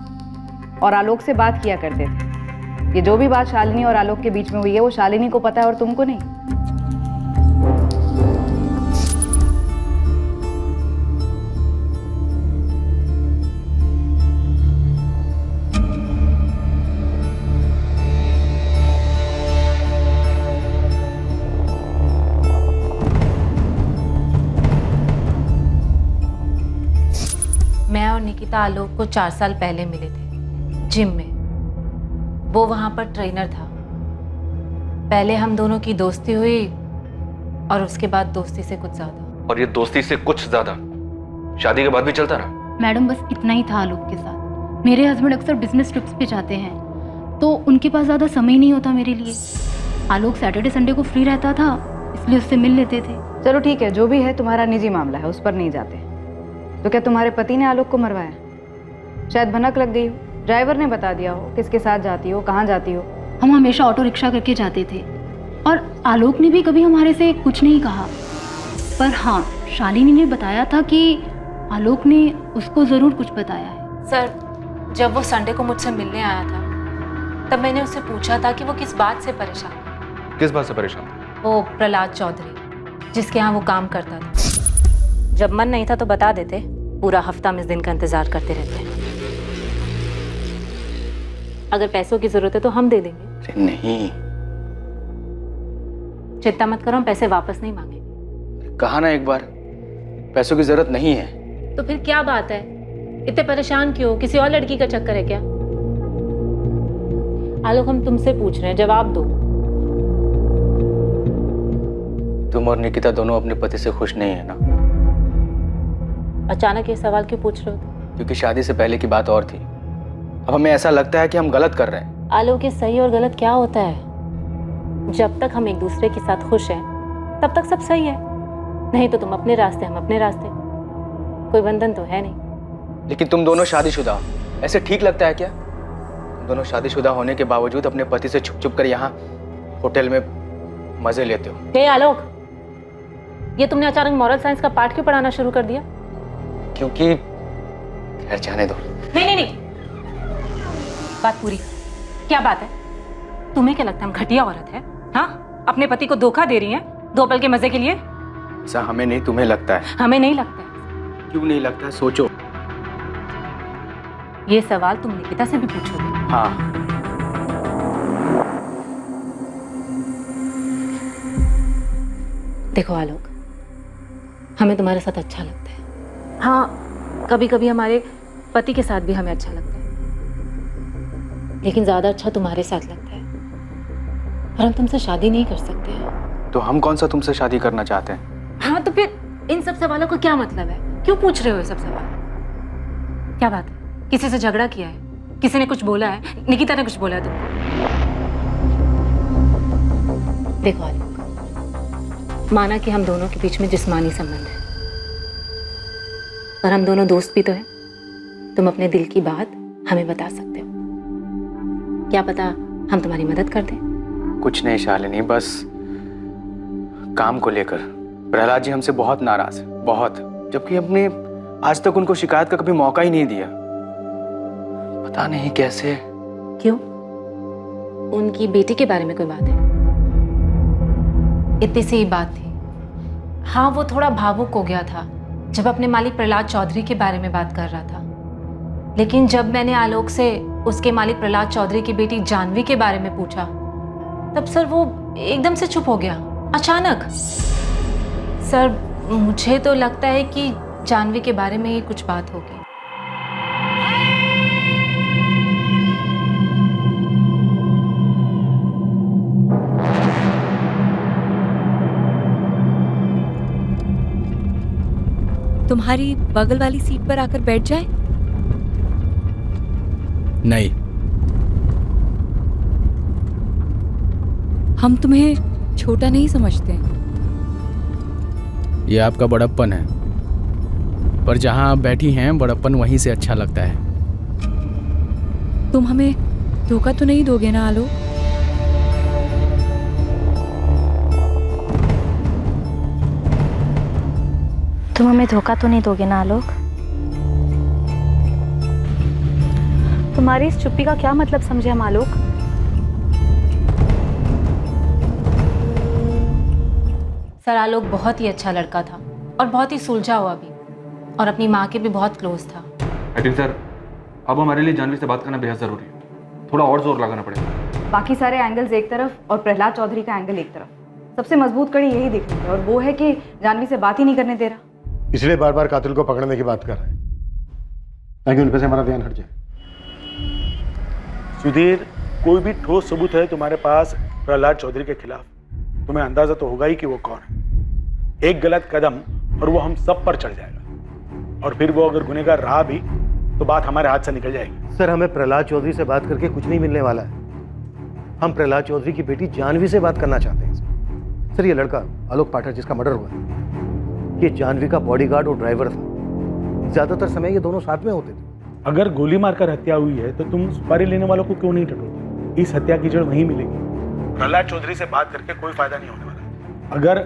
और आलोक से बात किया करते थे। ये जो भी बात शालिनी और आलोक के बीच में हुई है, वो शालिनी को पता है और तुमको नहीं। मैं और निकिता आलोक को 4 साल पहले मिले थे जिम में। वो वहां पर ट्रेनर था। पहले हम दोनों की दोस्ती हुई और उसके बाद दोस्ती से कुछ ज्यादा। और ये दोस्ती से कुछ ज्यादा शादी के बाद भी चलता रहा? मैडम बस इतना ही था आलोक के साथ। मेरे हस्बैंड अक्सर बिजनेस ट्रिप्स पे जाते हैं, तो उनके पास ज़्यादा समय नहीं होता मेरे लिए। आलोक सैटरडे संडे को फ्री रहता था, इसलिए उससे मिल लेते थे। चलो ठीक है, जो भी है तुम्हारा निजी मामला है, उस पर नहीं जाते। तो क्या तुम्हारे पति ने आलोक को मरवाया? शायद भनक लग गई हो, ड्राइवर ने बता दिया हो किसके साथ जाती हो, कहाँ जाती हो। हम हमेशा ऑटो रिक्शा करके जाते थे और आलोक ने भी कभी हमारे से कुछ नहीं कहा। पर हाँ, शालिनी ने बताया था कि आलोक ने उसको ज़रूर कुछ बताया है। सर, जब वो संडे को मुझसे मिलने आया था, तब मैंने उससे पूछा था कि वो किस बात से परेशान है। किस बात से परेशान? वो प्रहलाद चौधरी, जिसके यहाँ वो काम करता था। जब मन नहीं था तो बता देते, पूरा हफ्ता हम इस दिन का इंतजार करते रहते हैं। अगर पैसों की जरूरत है तो हम दे देंगे। नहीं, चिंता मत करो, हम पैसे वापस नहीं मांगेंगे। कहा ना एक बार, पैसों की जरूरत नहीं है। तो फिर क्या बात है, इतने परेशान क्यों? किसी और लड़की का चक्कर है क्या? आलोक, हम तुमसे पूछ रहे हैं, जवाब दो। तुम और निकिता दोनों अपने पति से खुश नहीं है ना? अचानक ये सवाल क्यों पूछ रहे हो? क्योंकि शादी से पहले की बात और थी, अब हमें ऐसा लगता है कि हम गलत कर रहे हैं। आलोक, ये सही और गलत क्या होता है? जब तक हम एक दूसरे के साथ खुश हैं, तब तक सब सही है। नहीं तो तुम अपने रास्ते, हम अपने रास्ते, कोई बंधन तो है नहीं। लेकिन तुम दोनों शादीशुदा हो, ऐसे ठीक लगता है क्या? तुम दोनों शादीशुदा होने के बावजूद अपने पति से छुप छुप कर यहाँ होटल में मजे लेते हो। हे आलोक, ये तुमने अचानक मॉरल साइंस का पाठ क्यों पढ़ाना शुरू कर दिया? क्योंकि खैर जाने दो। नहीं, बात पूरी। क्या बात है? तुम्हें क्या लगता है हम घटिया औरत है? हाँ, अपने पति को धोखा दे रही हैं 2 पल के मजे के लिए? ऐसा हमें नहीं, तुम्हें लगता है। हमें नहीं लगता है। क्यों नहीं लगता है? सोचो। ये सवाल तुम निकिता से भी पूछोगे? हाँ। देखो आलोक, हमें तुम्हारे साथ अच्छा लगता है। हाँ, कभी कभी हमारे पति के साथ भी हमें अच्छा लगता है, लेकिन ज्यादा अच्छा तुम्हारे साथ लगता है। और हम तुमसे शादी नहीं कर सकते हैं। तो हम कौन सा तुमसे शादी करना चाहते हैं? हाँ, तो फिर इन सब सवालों का क्या मतलब है? क्यों पूछ रहे हो ये सब सवाल? क्या बात है? किसी से झगड़ा किया है? किसी ने कुछ बोला है? निकिता ने कुछ बोला है तुमको? देखो आलोक, माना कि हम दोनों के बीच में जिस्मानी संबंध है, पर हम दोनों दोस्त भी तो हैं। तुम अपने दिल की बात हमें बता सकते हो। क्या पता हम तुम्हारी मदद कर दें। कुछ नहीं शालिनी, बस काम को लेकर। प्रहलाद जी हमसे बहुत नाराज है, बहुत, जबकि हमने आज तक उनको शिकायत का कभी मौका ही नहीं दिया। पता नहीं कैसे। क्यों? उनकी बेटी के बारे में कोई बात है? इतनी सी ही बात थी। हाँ, वो थोड़ा भावुक हो गया था जब अपने मालिक प्रहलाद चौधरी के बारे में बात कर रहा था, लेकिन जब मैंने आलोक से उसके मालिक प्रहलाद चौधरी की बेटी जानवी के बारे में पूछा, तब सर वो एकदम से चुप हो गया, अचानक। सर, मुझे तो लगता है कि जानवी के बारे में ही कुछ बात होगी। तुम्हारी बगल वाली सीट पर आकर बैठ जाए? नहीं। हम तुम्हें छोटा नहीं समझते। ये आपका बड़प्पन है, पर जहां आप बैठी हैं बड़प्पन वहीं से अच्छा लगता है। तुम हमें धोखा तो नहीं दोगे ना आलोक? तुम हमें धोखा तो नहीं दोगे ना आलोक? तुम्हारी इस चुप्पी का क्या मतलब समझे हम आलोक? सर, आलोक बहुत ही अच्छा लड़का था और बहुत ही सुलझा हुआ भी, और अपनी माँ के भी बहुत क्लोज था। आई थिंक सर, अब हमारे लिए जानवी से बात करना बेहद जरूरी है। थोड़ा और जोर लगाना पड़ेगा। बाकी सारे एंगल्स एक तरफ और प्रहलाद चौधरी का एंगल एक तरफ। सबसे मजबूत कड़ी यही दिख रही है, और वो है कि जानवी से बात ही नहीं करने दे रहा। इसलिए बार बार कातिल को पकड़ने की बात कर रहे हैं, ताकि उन पे से हमारा ध्यान हट जाए। सुधीर, कोई भी ठोस सबूत है तुम्हारे पास प्रहलाद चौधरी के खिलाफ, तुम्हें अंदाजा तो होगा ही कि वो कौन है। एक गलत कदम और वो हम सब पर चढ़ जाएगा, और फिर वो अगर गुनहगार रहा भी तो बात हमारे हाथ से निकल जाएगी। सर, हमें प्रहलाद चौधरी से बात करके कुछ नहीं मिलने वाला है। हम प्रहलाद चौधरी की बेटी जानवी से बात करना चाहते हैं। सर, ये लड़का आलोक पाठक जिसका मर्डर हुआ, ये जानवी का बॉडीगार्ड और ड्राइवर था। ज्यादातर समय ये दोनों साथ में होते थे। अगर गोली मारकर हत्या हुई है तो तुम सुपारी लेने वालों को क्यों नहीं टटोलते? इस हत्या की जड़ वहीं मिलेगी। प्रहलाद चौधरी से बात करके कोई फायदा नहीं होने वाला। अगर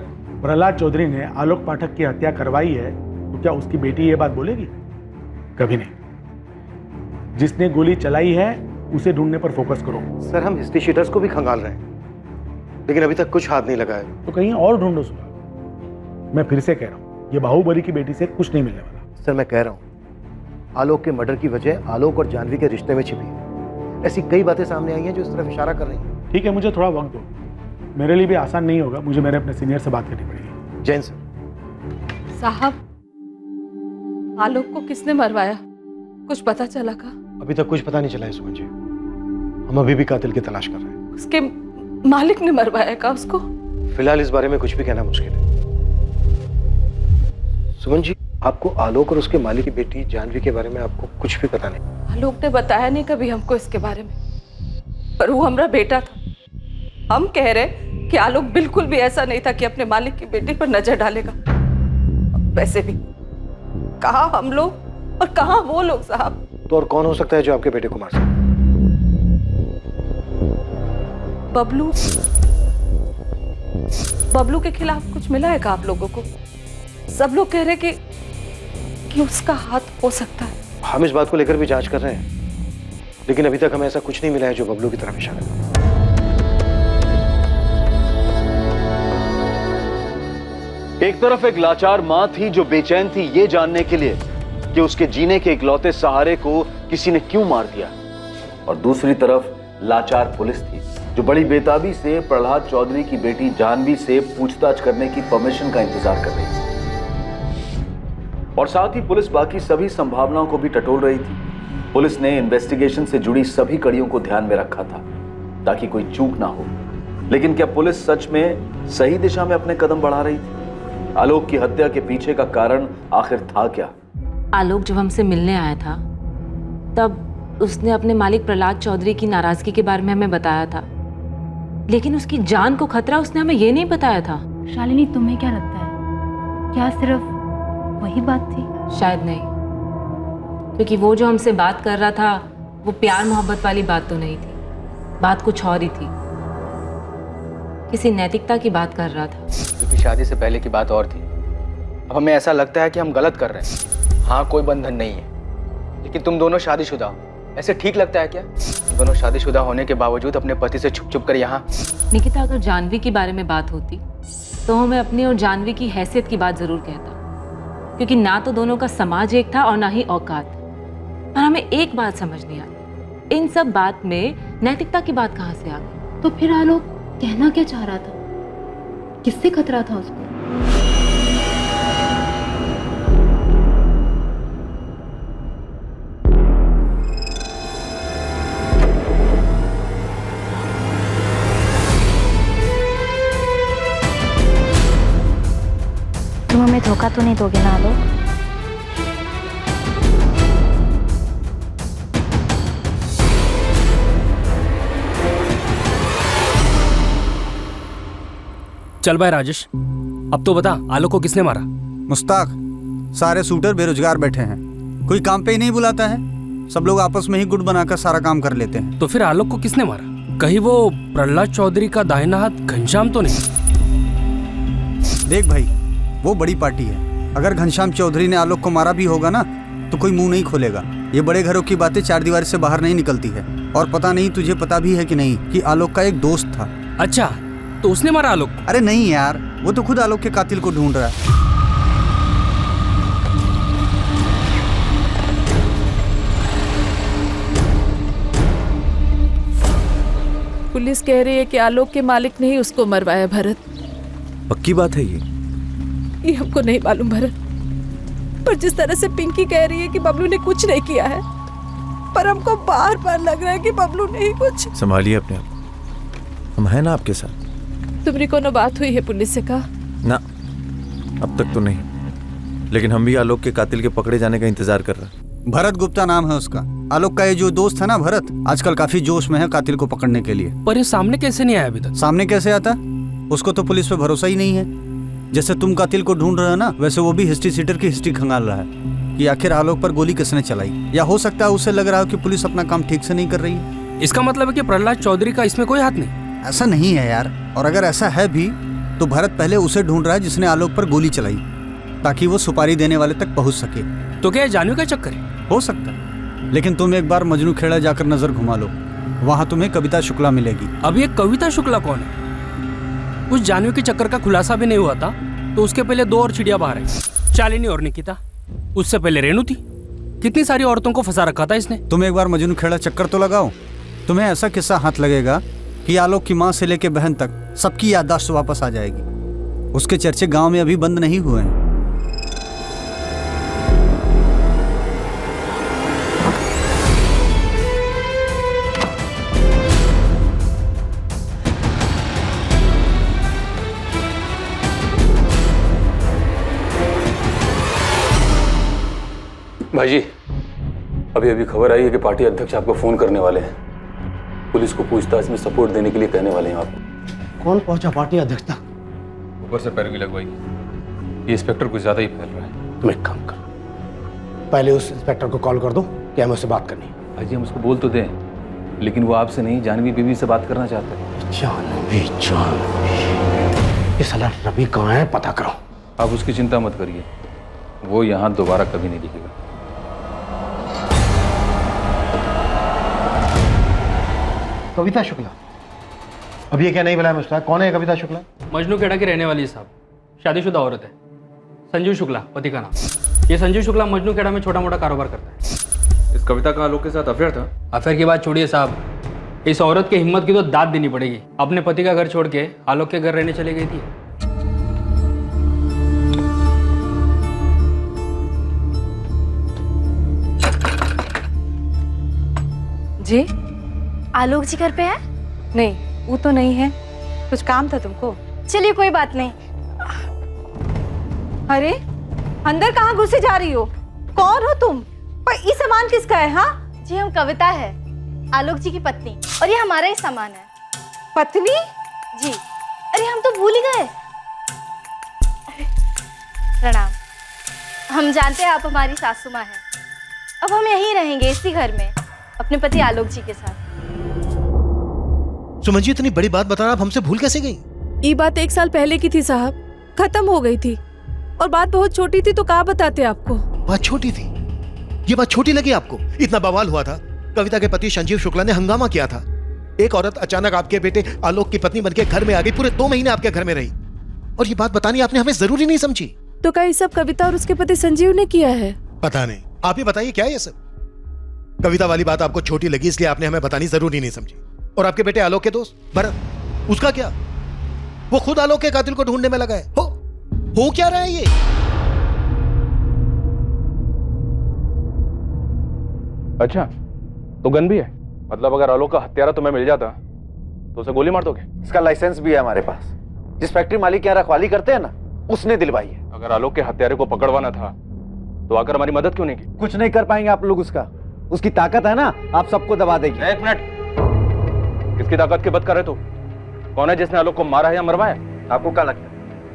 प्रहलाद चौधरी ने आलोक पाठक की हत्या करवाई है तो क्या उसकी बेटी ये बात बोलेगी? कभी नहीं। जिसने गोली चलाई है उसे ढूंढने पर फोकस करो। सर, हम हिस्ट्री शीटर्स को भी खंगाल रहे हैं, लेकिन अभी तक कुछ हाथ नहीं लगा है। तो कहीं और ढूंढो सुना। मैं फिर से कह रहा हूँ, ये बाहुबली की बेटी से कुछ नहीं मिलने वाला। सर, मैं कह रहा हूँ, आलोक के मर्डर की वजह आलोक और जानवी के रिश्ते में छिपी है। ऐसी कई बातें सामने आई हैं जो इस तरफ इशारा कर रही हैं। ठीक है, मुझे थोड़ा वक्त दो। मेरे लिए भी आसान नहीं होगा, मुझे मेरे अपने सीनियर से बात करनी पड़ेगी। जैन सर। साहब, आलोक को किसने मरवाया? कुछ पता चला का? अभी तक कुछ पता नहीं चला है सुमन जी। हम अभी भी कातिल की तलाश कर रहे हैं। उसके मालिक ने मरवाया का उसको? फिलहाल इस बारे में कुछ भी कहना मुश्किल है। सुमन जी, आपको आलोक और उसके मालिक की बेटी जानवी के बारे में आपको कुछ भी पता नहीं? आलोक ने बताया नहीं कभी हमको इसके बारे में, पर वो हमारा बेटा था। हम कह रहे कि आलोक बिल्कुल भी ऐसा नहीं था कि अपने मालिक की बेटी पर नजर डालेगा। वैसे भी कहाँ हम लोग और कहाँ वो लोग साहब। तो और कौन हो सकता है जो आपके बेटे को मार सकता है? बबलू। बबलू के खिलाफ कुछ मिला है क्या आप लोगों को? सब लोग कह रहे कि उसका हाथ हो सकता है। हम इस बात को लेकर भी जांच कर रहे हैं, लेकिन अभी तक हमें ऐसा कुछ नहीं मिला है जो बबलू की तरफ इशारा करे। एक तरफ एक लाचार मां थी जो बेचैन थी ये जानने के लिए कि उसके जीने के इकलौते सहारे को किसी ने क्यों मार दिया, और दूसरी तरफ लाचार पुलिस थी जो बड़ी बेताबी से प्रहलाद चौधरी की बेटी जानवी से पूछताछ करने की परमिशन का इंतजार कर रही थी। और साथ ही पुलिस बाकी सभी संभावनाओं को भी टटोल रही थी। पुलिस ने इन्वेस्टिगेशन से जुड़ी सभी कड़ियों को ध्यान में रखा था ताकि कोई चूक ना हो। लेकिन क्या पुलिस सच में सही दिशा में अपने कदम बढ़ा रही थी? आलोक की हत्या के पीछे का कारण आखिर था क्या? आलोक जब हमसे मिलने आया था तब उसने अपने मालिक प्रहलाद चौधरी की नाराजगी के बारे में हमें बताया था, लेकिन उसकी जान को खतरा उसने हमें ये नहीं बताया था। शालिनी, तुम्हें क्या लगता है, क्या सिर्फ वही बात थी? शायद नहीं, क्योंकि वो जो हमसे बात कर रहा था वो प्यार मोहब्बत वाली बात तो नहीं थी, बात कुछ और ही थी। किसी नैतिकता की बात कर रहा था। क्योंकि शादी से पहले की बात और थी। अब हमें ऐसा लगता है कि हम गलत कर रहे हैं। हाँ, कोई बंधन नहीं है, लेकिन तुम दोनों शादीशुदा हो। ऐसे ठीक लगता है क्या? तुम दोनों शादीशुदा होने के बावजूद अपने पति से छुप छुप कर यहाँ। निकिता, अगर जानवी के बारे में बात होती तो मैं अपनी और जानवी की हैसियत की बात जरूर कहता, क्योंकि ना तो दोनों का समाज एक था और ना ही औकात। और हमें एक बात समझ नहीं आई, इन सब बात में नैतिकता की बात कहाँ से आ गई? तो फिर आलोक कहना क्या चाह रहा था? किससे खतरा था उसको? तुम हमें धोखा तो नहीं दोगे ना आलोक? चल भाई राजेश, अब तो बता, आलोक को किसने मारा? मुस्ताक, सारे शूटर बेरोजगार बैठे हैं, कोई काम पे ही नहीं बुलाता है। सब लोग आपस में ही गुट बनाकर सारा काम कर लेते हैं। तो फिर आलोक को किसने मारा? कहीं वो प्रहलाद चौधरी का दाहिना हाथ घनश्याम तो नहीं? देख भाई, वो बड़ी पार्टी है। अगर घनश्याम चौधरी ने आलोक को मारा भी होगा ना, तो कोई मुंह नहीं खोलेगा। ये बड़े घरों की बातें चार दीवार से बाहर नहीं निकलती है। और पता नहीं तुझे पता भी है कि नहीं कि आलोक का एक दोस्त था। अच्छा, तो उसने मारा आलोक? अरे नहीं यार, वो तो खुद आलोक के कातिल को ढूंढ रहा है। पुलिस कह रही है कि आलोक के मालिक ने ही उसको मरवाया। भरत, पक्की बात है ये हमको नहीं मालूम भरत, पर जिस तरह से पिंकी कह रही है कि बबलू ने कुछ नहीं किया है, पर हमको बार बार लग रहा है कि बबलू ने ही कुछ। संभालिए अपने आप, हम हैं ना आपके साथ। तुमने कोनो बात हुई है पुलिस से? कहा ना, अब तक तो नहीं, लेकिन हम भी आलोक के कातिल के पकड़े जाने का इंतजार कर रहे हैं। भरत गुप्ता नाम है उसका। आलोक का ये जो दोस्त है ना भरत, आजकल काफी जोश में है कातिल को पकड़ने के लिए। पर ये सामने कैसे नहीं आया अभी तक? सामने कैसे आता? उसको तो पुलिस पे भरोसा ही नहीं है। जैसे तुम कातिल को ढूंढ रहे हो ना, वैसे वो भी हिस्ट्री सीटर की हिस्ट्री खंगाल रहा है कि आखिर आलोक पर गोली किसने चलाई। या हो सकता है उसे लग रहा हो कि पुलिस अपना काम ठीक से नहीं कर रही है। इसका मतलब है कि प्रहलाद चौधरी का इसमें कोई हाथ नहीं? ऐसा नहीं है यार, और अगर ऐसा है भी तो भरत पहले उसे ढूंढ रहा है जिसने आलोक पर गोली चलाई, ताकि वो सुपारी देने वाले तक पहुंच सके। तो क्या जानवी का चक्कर है? हो सकता है, लेकिन तुम एक बार मजनू खेड़ा जाकर नजर घुमा लो, वहां तुम्हें कविता शुक्ला मिलेगी। अब ये कविता शुक्ला कौन है? उस जानवी के चक्कर का खुलासा भी नहीं हुआ था तो उसके पहले दो और चिड़िया बाहर आई, शालिनी और निकिता। उससे पहले रेणु थी। कितनी सारी औरतों को फंसा रखा था इसने। तुम एक बार मजनू खेड़ा चक्कर तो लगाओ, तुम्हें ऐसा किस्सा हाथ लगेगा कि आलोक की माँ से लेके बहन तक सबकी याददाश्त वापस आ जाएगी। उसके चर्चे गांव में अभी बंद नहीं हुए हैं। भाई जी, अभी अभी खबर आई है कि पार्टी अध्यक्ष आपको फोन करने वाले हैं। पुलिस को पूछताछ में सपोर्ट देने के लिए कहने वाले हैं आपको। कौन पहुंचा पार्टी अध्यक्ष तक? ऊपर से पैरवी लगवाई। ये इंस्पेक्टर कुछ ज्यादा ही फैल रहा है। तुम एक काम करो, पहले उस इंस्पेक्टर को कॉल कर दो कि हमें उससे बात करनी है। भाई जी, हम उसको बोल तो दें, लेकिन वो आपसे नहीं, जानवी बीबी से बात करना चाहते हैं। जानवी, ये साला रवि कहाँ है, पता करो। आप उसकी चिंता मत करिए, वो यहाँ दोबारा कभी नहीं दिखेगा। कविता शुक्ला? अब ये क्या नहीं बुलाया मुस्ताक? कौन है कविता शुक्ला? मजनू खेड़ा की रहने वाली है साहब, शादीशुदा औरत है। संजीव शुक्ला पति का नाम। ये संजीव शुक्ला मजनू खेड़ा में छोटा मोटा कारोबार करता है। इस कविता का आलोक के साथ अफेयर था? अफेयर की बात छोड़िए साहब, इस औरत की हिम्मत की तो दाद देनी पड़ेगी। अपने पति का घर छोड़ के आलोक के घर रहने चली गई थी। जी, आलोक जी घर पे है? नहीं, वो तो नहीं है। कुछ काम था तुमको? चलिए कोई बात नहीं। अरे अंदर कहाँ घुसे जा रही हो? कौन हो तुम? पर ये सामान किसका है? हाँ जी, हम कविता है, आलोक जी की पत्नी, और ये हमारा ही सामान है। पत्नी? जी। अरे हम तो भूल ही गए। प्रणाम। हम जानते हैं आप हमारी सासू माँ हैं। अब हम यहीं रहेंगे इसी घर में अपने पति आलोक जी के साथ। सुमन जी, इतनी बड़ी बात बताना आप हमसे भूल कैसे गई? ये बात 1 साल पहले की थी साहब, खत्म हो गई थी। और बात बहुत छोटी थी तो कहाँ बताते आपको। बात छोटी थी? ये बात छोटी लगी आपको? इतना बवाल हुआ था, कविता के पति संजीव शुक्ला ने हंगामा किया था। एक औरत अचानक आपके बेटे आलोक की पत्नी बनके घर में आ गई, पूरे 2 महीने आपके घर में रही, और ये बात बतानी आपने हमें जरूरी नहीं समझी। तो क्या ये सब कविता और उसके पति संजीव ने किया है? पता नहीं, आप ही बताइए क्या ये सब। कविता वाली बात आपको छोटी लगी इसलिए आपने हमें बतानी जरूरी नहीं समझी। और आपके बेटे आलोक के दोस्त भरत, उसका क्या? वो खुद आलोक के कातिल को ढूंढने में लगा है। हो क्या रहा है ये? अच्छा, तो गन भी है? मतलब अगर आलोक का हत्यारा तुम्हें मिल जाता तो उसे गोली मार दोगे? इसका लाइसेंस भी है हमारे पास। जिस फैक्ट्री मालिक यहाँ रखवाली करते हैं ना, उसने दिलवाई है। अगर आलोक के हत्यारे को पकड़वाना था तो आकर हमारी मदद क्यों नहीं की? कुछ नहीं कर पाएंगे आप लोग उसका। उसकी ताकत है ना, आप सबको दबा देगी। 1 मिनट, किसकी ताकत की बात कर रहे तू? कौन है जिसने आलोक को मारा है या मरवाया? आपको क्या लगता है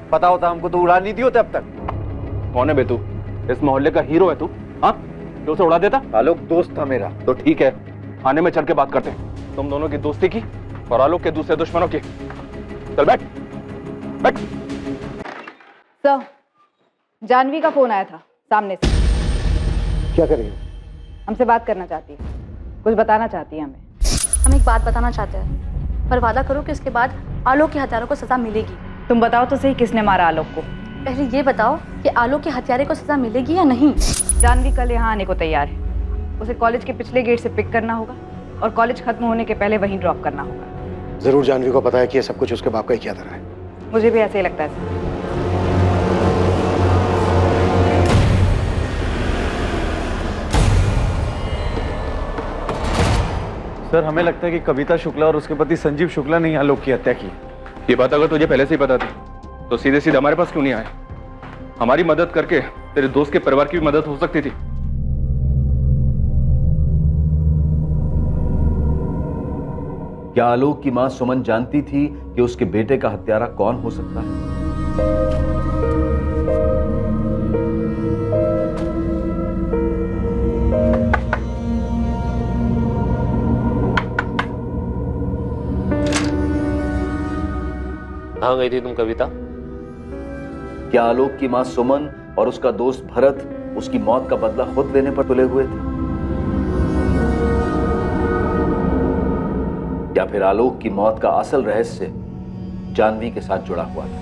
पता होता हमको तो उड़ा नहीं दी होते अब तक। कौन है बे तू? इस मोहल्ले का हीरो है तू? हाँ, जो उसे उड़ा देता? आलोक दोस्त था मेरा। तो ठीक है, थाने में चढ़ के बात करते हैं। तुम दोनों की दोस्ती की और आलोक के दूसरे दुश्मनों की। चल बैठ बैठ। सर, जानवी का फोन आया था सामने से। क्या कर रही हो? हमसे बात करना चाहती है, कुछ बताना चाहती है हमें। हम एक बात बताना चाहते हैं, पर वादा करो कि उसके बाद आलोक के हत्यारों को सजा मिलेगी। तुम बताओ तो सही, किसने मारा आलोक को? पहले ये बताओ कि आलोक के हत्यारे को सजा मिलेगी या नहीं। जानवी कल यहाँ आने को तैयार है। उसे कॉलेज के पिछले गेट से पिक करना होगा और कॉलेज खत्म होने के पहले वहीं ड्रॉप करना होगा। जरूर जानवी को पता है कि ये सब कुछ उसके बाप का ही किया था। मुझे भी ऐसे ही लगता है सर। सर, हमें लगता है कि कविता शुक्ला और उसके पति संजीव शुक्ला ने आलोक की हत्या की। ये बात अगर तुझे पहले से ही पता थी तो सीधे सीधे हमारे पास क्यों नहीं आए? हमारी मदद करके तेरे दोस्त के परिवार की भी मदद हो सकती थी। क्या आलोक की मां सुमन जानती थी कि उसके बेटे का हत्यारा कौन हो सकता है? कहाँ गई थी तुम कविता? क्या आलोक की मां सुमन और उसका दोस्त भरत उसकी मौत का बदला खुद लेने पर तुले हुए थे? या फिर आलोक की मौत का असल रहस्य जानवी के साथ जुड़ा हुआ था?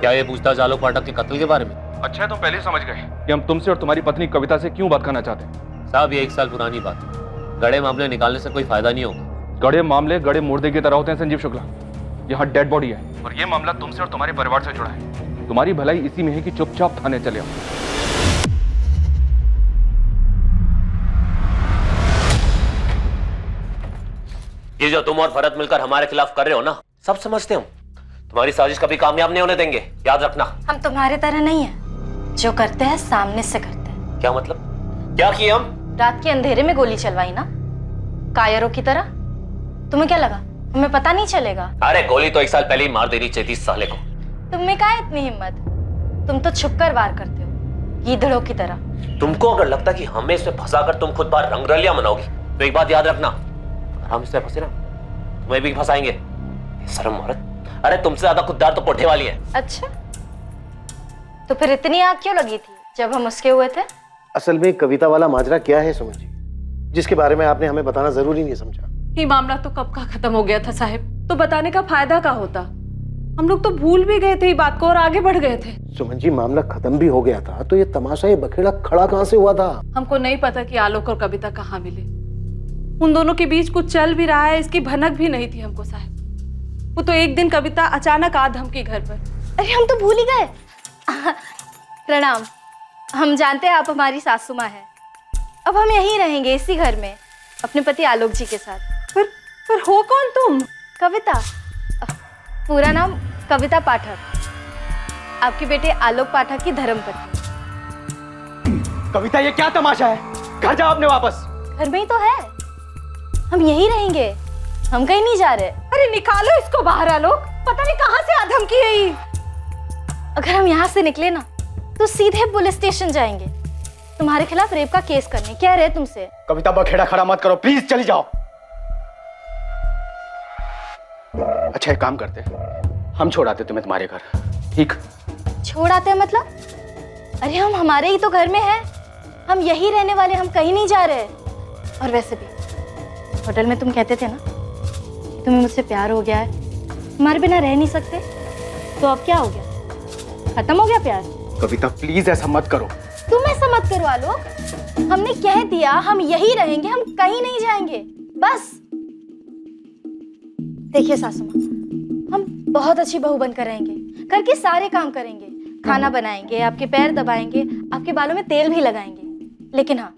क्या ये पूछताछ आलोक पाठक के कत्ल के बारे में? अच्छा है तुम पहले ही समझ गए कि हम तुमसे और तुम्हारी पत्नी कविता से क्यों बात करना चाहते हैं। साहब, ये 1 साल पुरानी बात है। गड़े मामले निकालने से कोई फायदा नहीं होगा। गड़े मामले गड़े मुर्दे की तरह होते हैं संजीव शुक्ला। यहाँ डेड बॉडी है और ये मामला तुमसे और तुम्हारे परिवार से जुड़ा है। तुम्हारी भलाई इसी में है कि चुपचाप थाने चले आओ। ये जो तुम और भरत मिलकर हमारे खिलाफ कर रहे हो ना, सब समझते हम। तुम्हारी साजिश कभी कामयाब नहीं होने देंगे, याद रखना। हम तुम्हारे तरह नहीं है, जो करते हैं सामने से करते हैं। क्या मतलब? क्या किए हम? रात के अंधेरे में गोली चलवाई ना, कायरों की तरह। तुम्हें क्या लगा हमें पता नहीं चलेगा? अरे गोली तो 1 साल पहले ही मार देनी चाहिए थी इस साले को। तुम्हें क्या इतनी हिम्मत? तुम तो छुपकर वार करते हो, गीदड़ों की तरह। तुमको अगर लगता कि हमें इसमें फंसाकर तुम खुद बार रंगरलियां मनाओगी तो एक बात याद रखना, अगर हम इसमें फंसे ना तुम्हें भी फंसाएंगे। शर्म औरत। अरे तुमसे ज्यादा खुददार तो कोठे वाली है। अच्छा, तो फिर इतनी आग क्यों लगी थी जब हम उसके हुए थे? असल में कविता वाला माजरा क्या है सुमन जी, जिसके बारे में आपने हमें बताना जरूरी नहीं समझा? ये मामला तो कब का खत्म हो गया था साहब, तो बताने का फायदा क्या होता? हम लोग तो भूल भी गए थे ये बात को और आगे बढ़ गए थे। सुमन जी, मामला खत्म भी हो गया था तो ये तमाशा, ये बखेड़ा खड़ा कहां से हुआ था? हमको नहीं पता कि आलोक और कविता कहाँ मिले। उन दोनों के बीच कुछ चल भी रहा है इसकी भनक भी नहीं थी हमको साहब। वो तो एक दिन कविता अचानक आ धमकी घर पर। अरे हम तो भूल ही गए। प्रणाम। हम जानते हैं आप हमारी सासू माँ हैं। अब हम यहीं रहेंगे इसी घर में अपने पति आलोक जी के साथ। पर हो कौन तुम? कविता। पूरा नाम कविता पाठक, आपके बेटे आलोक पाठक की धर्मपत्नी। कविता, ये क्या तमाशा है? घर जाओ अपने वापस। घर में ही तो है, हम यहीं रहेंगे, हम कहीं नहीं जा रहे। अरे निकालो इसको बाहर आलोक, पता नहीं कहां से आधम की है ये। अगर हम यहाँ से निकले ना तो सीधे पुलिस स्टेशन जाएंगे, तुम्हारे खिलाफ रेप का केस करने। कह रहे तुमसे। कविता, बखेड़ा खड़ा मत करो प्लीज, चली जाओ। अच्छा एक काम करते हैं, हम छोड़ आते तुम्हें तुम्हारे घर, ठीक? छोड़ आते हैं मतलब? अरे हम हमारे ही तो घर में हैं, हम यही रहने वाले, हम कहीं नहीं जा रहे। और वैसे भी होटल में तुम कहते थे ना कि तुम्हें मुझसे प्यार हो गया है, हमारे बिना रह नहीं सकते, तो अब क्या हो गया? खत्म हो गया प्यार? कविता प्लीज ऐसा मत करो। तुम ऐसा मत करो आलोक, हमने कह दिया हम यही रहेंगे, हम कहीं नहीं जाएंगे, बस। देखिए सासू माँ, हम बहुत अच्छी बहू बनकर रहेंगे, घर के सारे काम करेंगे, खाना बनाएंगे, आपके पैर दबाएंगे, आपके बालों में तेल भी लगाएंगे, लेकिन हाँ,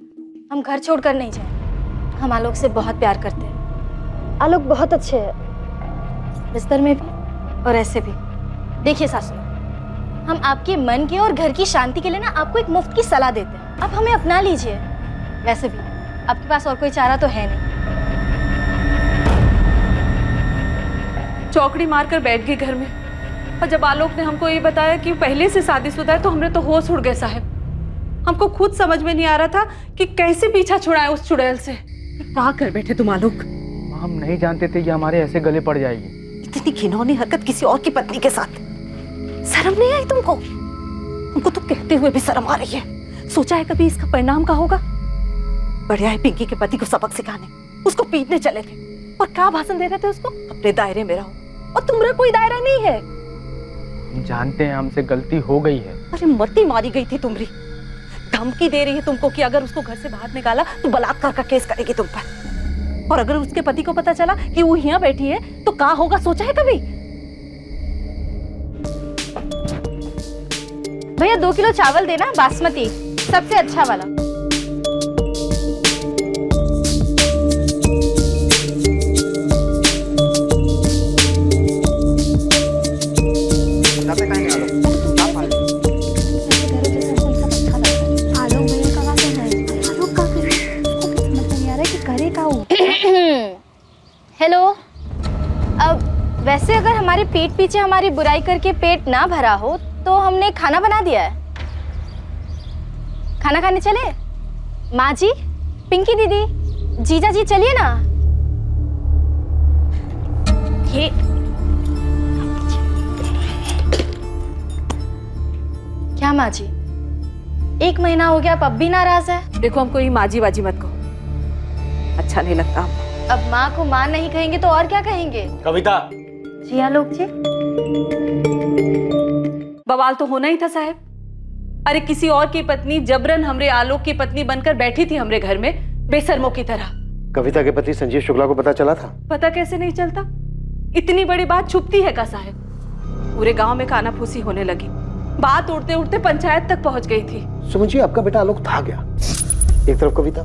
हम घर छोड़कर नहीं जाएंगे। हम आलोक से बहुत प्यार करते हैं, आलोक बहुत अच्छे है, बिस्तर में भी और ऐसे भी। देखिए सासू माँ, हम आपके मन के और घर की शांति के लिए ना आपको एक मुफ्त की सलाह देते हैं, आप हमें अपना लीजिए। वैसे भी आपके पास और कोई चारा तो है नहीं। चौकड़ी मारकर बैठ गई घर में, और जब आलोक ने हमको ये बताया कि पहले से शादीशुदा है तो हमने तो होश उड़ गए साहब। हमको खुद समझ में नहीं आ रहा था कि कैसे पीछा छुड़ाए उस चुड़ैल से। क्या कर बैठे तुम आलोक? हम नहीं जानते थे कि हमारे ऐसे गले पड़ जाएगी। इतनी घिनौनी हरकत किसी और की पत्नी के साथ, शर्म नहीं आई तुमको? हमको तो कहते हुए भी शर्म आ रही है। सोचा है कभी इसका परिणाम क्या होगा? बढ़िया है पिंकी के पति को सबक सिखाने, उसको पीटने चले थे, और क्या भाषण दे रहे थे उसको? अपने दायरे में रहो, और तुम्हारा कोई दायरा नहीं है। हम जानते हैं हमसे गलती हो गई है। अरे मती मारी गई थी तुम्हारी, धमकी दे रही है तुमको कि अगर उसको घर से बाहर निकाला तो बलात्कार का केस करेगी तुम पर, और अगर उसके पति को पता चला कि वो यहाँ बैठी है तो क्या होगा? सोचा है कभी? भैया 2 किलो चावल देना, बासमती, सबसे अच्छा वाला। हेलो, अब वैसे अगर हमारे पीठ पीछे हमारी बुराई करके पेट ना भरा हो तो हमने खाना बना दिया है। खाना खाने चले? माँ जी, पिंकी दीदी, जीजा जी, चलिए ना। ये क्या माँ जी, 1 महीना हो गया, अब भी नाराज है? देखो हमको ये माजी बाजी मत कहो, अच्छा नहीं लगता। अब माँ को माँ नहीं कहेंगे तो और क्या कहेंगे? कविता जी आलोक जी। बवाल तो होना ही था साहब। अरे किसी और की पत्नी जबरन हमरे आलोक की पत्नी बनकर बैठी थी हमरे घर में, बेशर्मों की तरह। कविता के पति संजीव शुक्ला को पता चला था? पता कैसे नहीं चलता? इतनी बड़ी बात छुपती है का साहब? पूरे गांव में कानाफूसी होने लगी, बात उड़ते उड़ते पंचायत तक पहुंच गई थी। सुमन जी, आपका बेटा आलोक था गया। एक तरफ कविता,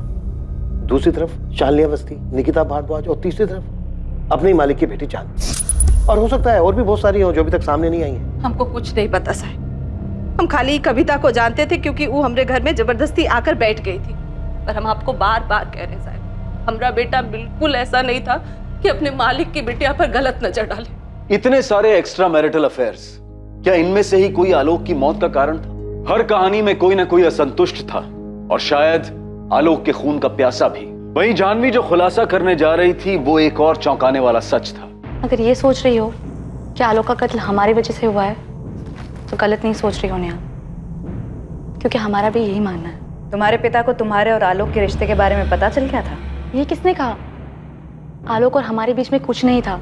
दूसरी तरफ शालिनी अवस्थी, निकिता भारद्वाज, और तीसरी तरफ अपने मालिक की बेटी चांद। और हो सकता है और भी बहुत सारी हो जो अभी तक सामने नहीं आई है। हमको कुछ नहीं पता साहब, हम खाली कविता को जानते थे क्योंकि वो हमरे घर में जबरदस्ती आकर बैठ गई थी। पर हम आपको बार बार कह रहे साहब, हमारा बेटा बिल्कुल ऐसा नहीं था कि अपने मालिक की बिटिया पर गलत नजर डाले। इतने सारे एक्स्ट्रा मैरिटल अफेयर्स, क्या इनमें से ही कोई आलोक की मौत का कारण था? हर कहानी में कोई ना कोई असंतुष्ट था, और शायद आलोक के खून का प्यासा भी। वहीं जानवी जो खुलासा करने जा रही थी वो एक और चौंकाने वाला सच था। अगर ये सोच रही हो कि आलोक का कत्ल हमारी वजह से हुआ है तो गलत नहीं सोच रही हो नेहा, क्योंकि हमारा भी यही मानना है। तुम्हारे पिता को तुम्हारे और आलोक के रिश्ते के बारे में पता चल गया था? ये किसने कहा? आलोक और हमारे बीच में कुछ नहीं था,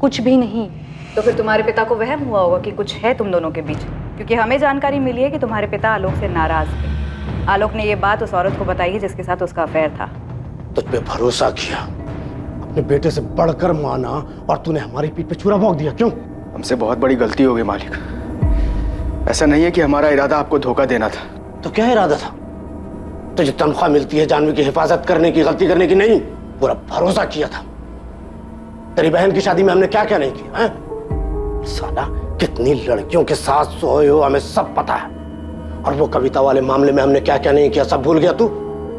कुछ भी नहीं। तो फिर तुम्हारे पिता को वहम हुआ होगा कि कुछ है तुम दोनों के बीच, क्योंकि हमें जानकारी मिली है कि तुम्हारे पिता आलोक से नाराज थे। आलोक ने ये बात उस औरत को बताई है जिसके साथ उसका अफेयर था। तुझ पे भरोसा किया, अपने बेटे से बढ़कर माना, और तूने हमारी पीठ पे छुरा भोंक दिया। क्यों? हमसे बहुत बड़ी गलती हो गई मालिक। ऐसा नहीं है कि हमारा इरादा आपको धोखा देना था। तो क्या इरादा था? तुझे तनख्वाह मिलती है जानवी की हिफाजत करने की, गलती करने की नहीं। पूरा भरोसा किया था। तेरी बहन की शादी में हमने क्या क्या नहीं किया है? साला कितनी लड़कियों के साथ सोए हो हमें सब पता है, और वो कविता वाले मामले में हमने क्या क्या नहीं किया सब भूल गया तू?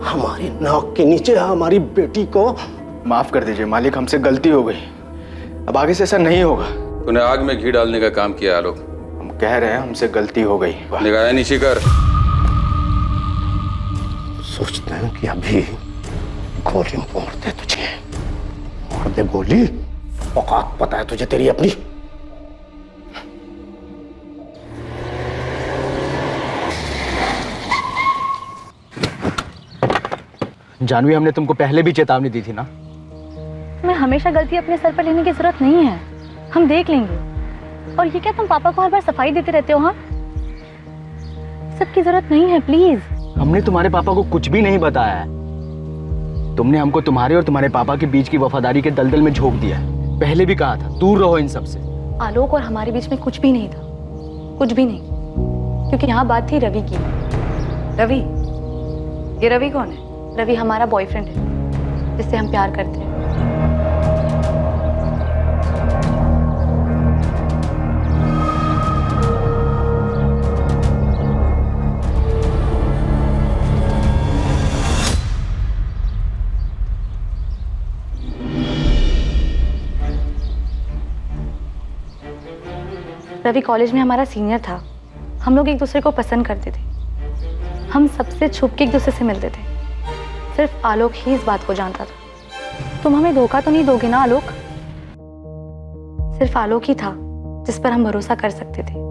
हमारी नाक के नीचे हमारी बेटी को। माफ कर दीजिए मालिक, हमसे गलती हो गई, अब आगे से ऐसा नहीं होगा। तूने आग में घी डालने का काम किया आलोक। हम कह रहे हैं हमसे गलती हो गई। निगाहें नीची कर। सोचते हैं कि अभी गोली मोड़ दे तुझे, मोड़ दे गोली औकात पता है तुझे तेरी अपनी? जानवी, हमने तुमको पहले भी चेतावनी दी थी ना। मैं हमेशा गलती अपने सर पर लेने की जरूरत नहीं है, हम देख लेंगे। और ये क्या तुम पापा को हर बार सफाई देते रहते हो? हाँ, सबकी जरूरत नहीं है, प्लीज। हमने तुम्हारे पापा को कुछ भी नहीं बताया है। तुमने हमको तुम्हारे और तुम्हारे पापा के बीच की वफादारी के दलदल में झोंक दिया है। पहले भी कहा था दूर रहो इन सब से। आलोक और हमारे बीच में कुछ भी नहीं था, कुछ भी नहीं, क्योंकि यहाँ बात थी रवि की। रवि? ये रवि कौन है? रवि हमारा बॉयफ्रेंड है, जिससे हम प्यार करते हैं। रवि कॉलेज में हमारा सीनियर था। हम लोग एक दूसरे को पसंद करते थे। हम सबसे छुप के एक दूसरे से मिलते थे। सिर्फ आलोक ही इस बात को जानता था। तुम हमें धोखा तो नहीं दोगे ना आलोक? सिर्फ आलोक ही था जिस पर हम भरोसा कर सकते थे।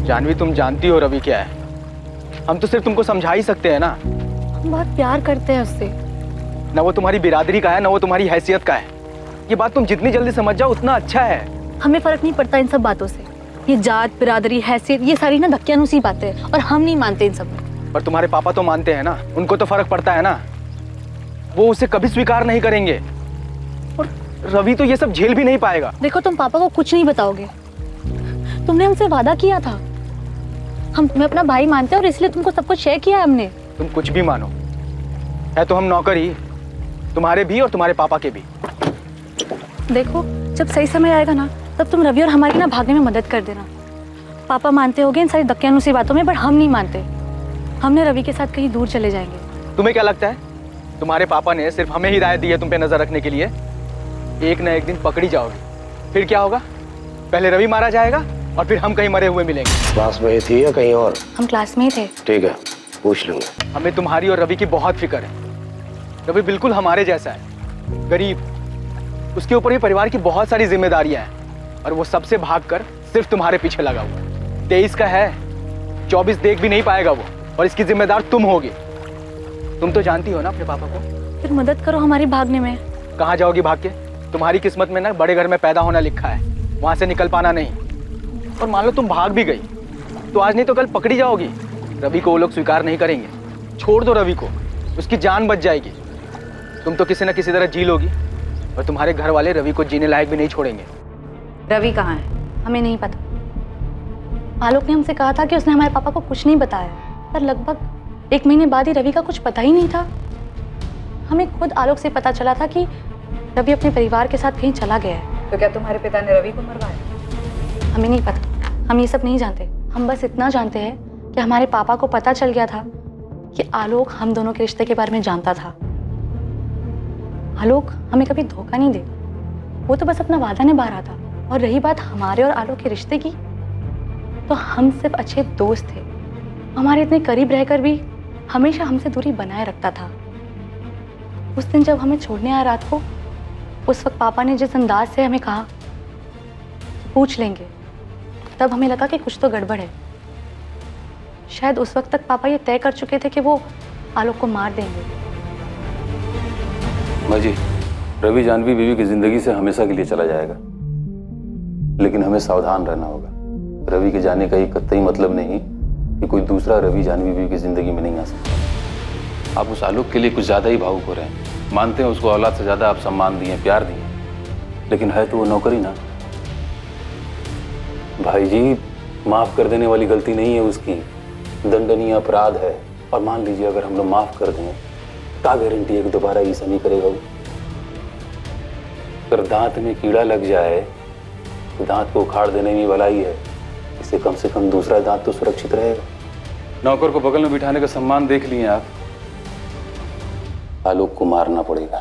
जानवी, तुम जानती हो रवि क्या है। हम तो सिर्फ तुमको समझा ही सकते हैं ना। हम बहुत प्यार करते हैं उससे। ना वो तुम्हारी बिरादरी का है, ना वो तुम्हारी हैसियत का है। ये बात तुम जितनी जल्दी समझ जाओ उतना अच्छा है। हमें फर्क नहीं पड़ता इन सब बातों से। ये जात, बिरादरी, हैसियत, ये सारी ना धक्कियानुसी बातें हैं और हम नहीं मानते इन सब में। पर तुम्हारे पापा तो मानते हैं ना, उनको तो फर्क पड़ता है ना। वो उसे कभी स्वीकार नहीं करेंगे और रवि तो ये सब झेल भी नहीं पाएगा। देखो, तुम पापा को कुछ नहीं बताओगे। तुमने हमसे वादा किया था। हम तुम्हें अपना भाई मानते हैं और इसलिए तुमको सब कुछ शेयर किया है हमने। तुम कुछ भी मानो, है तो हम नौकर ही, तुम्हारे भी और तुम्हारे पापा के भी। देखो, जब सही समय आएगा ना, तब तुम रवि और हमारी ना भागने में मदद कर देना। पापा मानते होंगे इन सारी धक्कियानुसी बातों में, पर हम नहीं मानते। हमने रवि के साथ कहीं दूर चले जाएंगे। तुम्हें क्या लगता है तुम्हारे पापा ने सिर्फ हमें हिदायत दी है तुम पे नजर रखने के लिए? एक न एक दिन पकड़ी जाओगी। फिर क्या होगा? पहले रवि मारा जाएगा और फिर हम कहीं मरे हुए मिलेंगे। क्लास में ही थी या कहीं और? हम क्लास में ही थे। ठीक है, पूछ लूंगा। हमें तुम्हारी और रवि की बहुत फिक्र है। रवि बिल्कुल हमारे जैसा है, गरीब। उसके ऊपर भी परिवार की बहुत सारी जिम्मेदारियां हैं और वो सबसे भागकर सिर्फ तुम्हारे पीछे लगा हुआ है। 23 का है, 24 देख भी नहीं पाएगा वो, और इसकी जिम्मेदार तुम होगी। तुम तो जानती हो ना अपने पापा को। फिर मदद करो हमारी भागने में। कहाँ जाओगी भाग के? तुम्हारी किस्मत में ना बड़े घर में पैदा होना लिखा है, वहां से निकल पाना नहीं। और मान लो तुम भाग भी गई तो आज नहीं तो कल पकड़ी जाओगी। रवि को वो लोग स्वीकार नहीं करेंगे। छोड़ दो रवि को, उसकी जान बच जाएगी। तुम तो किसी न किसी तरह जी लोगी और तुम्हारे घर वाले रवि को जीने लायक भी नहीं छोड़ेंगे। रवि कहाँ है? हमें नहीं पता। आलोक ने हमसे कहा था कि उसने हमारे पापा को कुछ नहीं बताया, पर लगभग 1 महीने बाद ही रवि का कुछ पता ही नहीं था। हमें खुद आलोक से पता चला था कि रवि अपने परिवार के साथ कहीं चला गया है। तो क्या तुम्हारे पिता ने रवि को मरवाया? हमें नहीं पता, हम ये सब नहीं जानते। हम बस इतना जानते हैं कि हमारे पापा को पता चल गया था कि आलोक हम दोनों के रिश्ते के बारे में जानता था। आलोक हमें कभी धोखा नहीं देगा, वो तो बस अपना वादा निभा रहा था। और रही बात हमारे और आलोक के रिश्ते की, तो हम सिर्फ अच्छे दोस्त थे। हमारे इतने करीब रहकर भी हमेशा हमसे दूरी बनाए रखता था। उस दिन जब हमें छोड़ने आया रात को, उस वक्त पापा ने जिस अंदाज से हमें कहा पूछ लेंगे, तब हमें लगा कि कुछ तो गड़बड़ है। शायद उस वक्त तक पापा ये तय कर चुके थे कि वो आलोक को मार देंगे। माँ जी, रवि जानवी बीवी की जिंदगी से हमेशा के लिए चला जाएगा, लेकिन हमें सावधान रहना होगा। रवि के जाने का ये कतई मतलब नहीं कि कोई दूसरा रवि जानवी बीवी की जिंदगी में नहीं आ सकता। आप उस आलोक के लिए कुछ ज्यादा ही भावुक हो रहे हैं। मानते हैं उसको औलाद से ज्यादा आप सम्मान दिए, प्यार दिए, लेकिन है तो वो नौकरी ना। भाई जी, माफ कर देने वाली गलती नहीं है उसकी, दंडनीय अपराध है। और मान लीजिए अगर हम लोग माफ कर दें, क्या गारंटी है कि दोबारा ऐसा नहीं करेगा वो? अगर दांत में कीड़ा लग जाए तो दांत को उखाड़ देने में भलाई है, इससे कम से कम दूसरा दांत तो सुरक्षित रहेगा। नौकर को बगल में बिठाने का सम्मान देख लिए आप। आलोक को मारना पड़ेगा,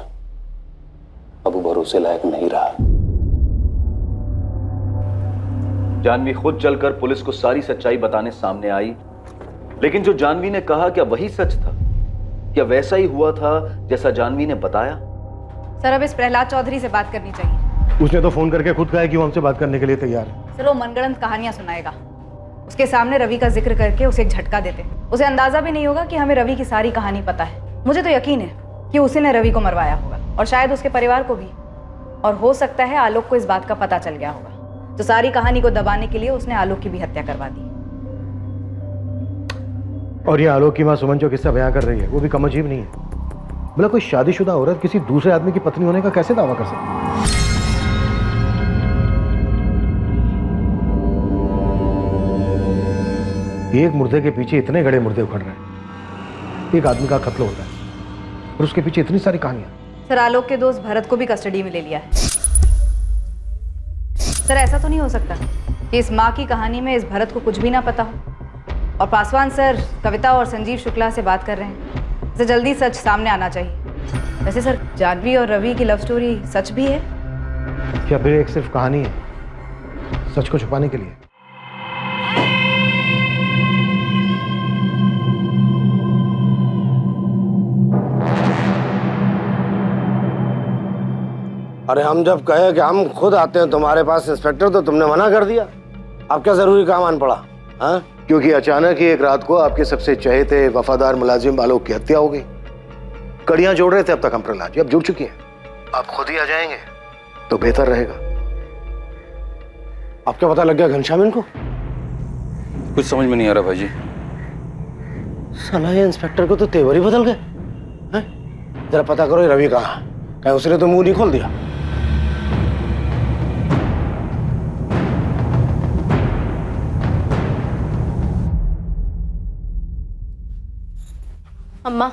अब वो भरोसे लायक नहीं रहा। जानवी खुद चलकर पुलिस को सारी सच्चाई बताने सामने आई, लेकिन जो जानवी ने कहा क्या वही सच था? क्या वैसा ही हुआ था जैसा जानवी ने बताया? सर अब इस प्रहलाद चौधरी से बात करनी चाहिए। उसने तो फोन करके खुद कहा है कि वो हमसे बात करने के लिए तैयार है। सर वो मनगढ़ंत कहानियां सुनाएगा। उसके सामने रवि का जिक्र करके उसे एक झटका देते, उसे अंदाजा भी नहीं होगा कि हमें रवि की सारी कहानी पता है। मुझे तो यकीन है कि उसी ने रवि को मरवाया होगा और शायद उसके परिवार को भी, और हो सकता है आलोक को इस बात का पता चल गया होगा, तो सारी कहानी को दबाने के लिए उसने आलोक की भी हत्या करवा दी। और ये आलोक की मां सुमन जो किस्सा बयां कर रही है वो भी कम अजीब नहीं है। बोला कोई शादीशुदा औरत किसी दूसरे आदमी की पत्नी होने का कैसे दावा कर सकती है? एक मुर्दे के पीछे इतने गड़े मुर्दे उखड़ रहे हैं। एक आदमी का कत्ल होता है और उसके पीछे इतनी सारी कहानियां। सर आलोक के दोस्त भरत को भी कस्टडी में ले लिया है। सर ऐसा तो नहीं हो सकता कि इस माँ की कहानी में इस भरत को कुछ भी ना पता हो, और पासवान सर कविता और संजीव शुक्ला से बात कर रहे हैं, इसे जल्दी सच सामने आना चाहिए। वैसे सर जानवी और रवि की लव स्टोरी सच भी है क्या फिर एक सिर्फ कहानी है सच को छुपाने के लिए? अरे हम जब कहे कि हम खुद आते हैं तुम्हारे पास इंस्पेक्टर, तो तुमने मना कर दिया। अब क्या जरूरी काम आन पड़ा? हाँ, क्योंकि अचानक ही एक रात को आपके सबसे चहेते वफादार मुलाजिम आलोक की हत्या हो गई। कड़ियां जोड़ रहे थे अब तक हम प्रहलाद जी, अब जुड़ चुकी हैं। आप खुद ही आ जाएंगे तो बेहतर रहेगा। अब क्या पता लग गया घनश्याम इनको? कुछ समझ में नहीं आ रहा भाई जी। साला ये इंस्पेक्टर को तो तेवर ही बदल गए। जरा पता करो ये रवि कहाँ, कहीं उसने तो मुंह नहीं खोल दिया। अम्मा,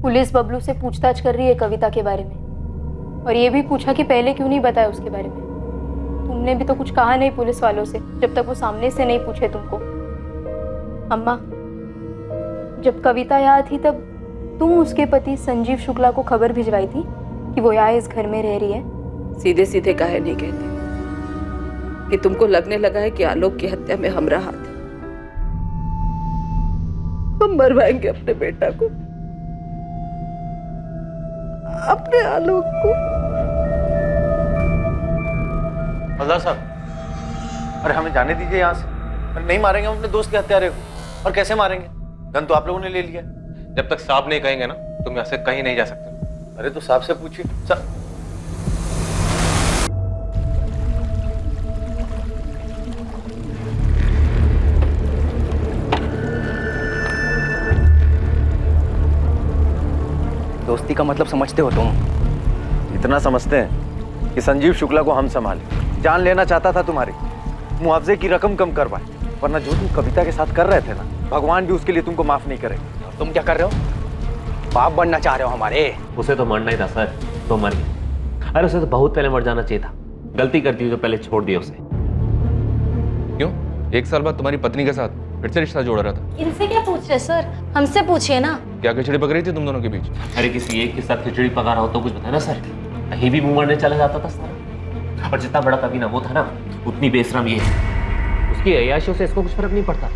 पुलिस बबलू से पूछताछ कर रही है कविता के बारे में, और ये भी पूछा कि पहले क्यों नहीं बताया उसके बारे में। तुमने भी तो कुछ कहा नहीं पुलिस वालों से जब तक वो सामने से नहीं पूछे तुमको। अम्मा, जब कविता यहाँ थी तब तुम उसके पति संजीव शुक्ला को खबर भिजवाई थी कि वो यहाँ इस घर में रह रही है। सीधे सीधे काहे नहीं कहते कि तुमको लगने लगा है कि आलोक की हत्या में हमारा हाथ है? हम मरवाएंगे अपने बेटा को, अपने आलोक को। हवलदार साहब, अरे हमें जाने दीजिए यहाँ से। नहीं मारेंगे हम अपने दोस्त के हत्यारे को। और कैसे मारेंगे? गन तो आप लोगों ने ले लिया। जब तक साहब नहीं कहेंगे ना तुम यहाँ से कहीं नहीं जा सकते। अरे तो साहब से पूछिए। दोस्ती का मतलब समझते हो तुम? इतना समझते हैं कि संजीव शुक्ला को हम संभाले। जान लेना चाहता था तुम्हारी, मुआवजे की रकम कम करवाए, वरना जो तुम कविता के साथ कर रहे थे ना, भगवान भी उसके लिए तुमको माफ नहीं करेगा। तुम क्या कर रहे हो? बाप बनना चाह रहे हो हमारे? उसे तो मरना ही था सर, तो मर गया। अरे उसे तो बहुत पहले मर जाना चाहिए था। गलती कर दी जो पहले छोड़ दिया उसे। क्यों? 1 साल बाद तुम्हारी पत्नी के साथ फिर से रिश्ता जोड़ रहा था। इनसे क्या पूछ रहे सर, हमसे पूछिए ना। क्या खिचड़ी पक रही थी तुम दोनों के बीच? अरे किसी एक के साथ खिचड़ी पका रहा हो तो कुछ बताया ना सर। कहीं भी मुंह मारने चला जाता था सर। और जितना बड़ा कभी ना वो था ना, उतनी बेशरम ये है। उसकी अय्याशियों से इसको कुछ फर्क नहीं पड़ता।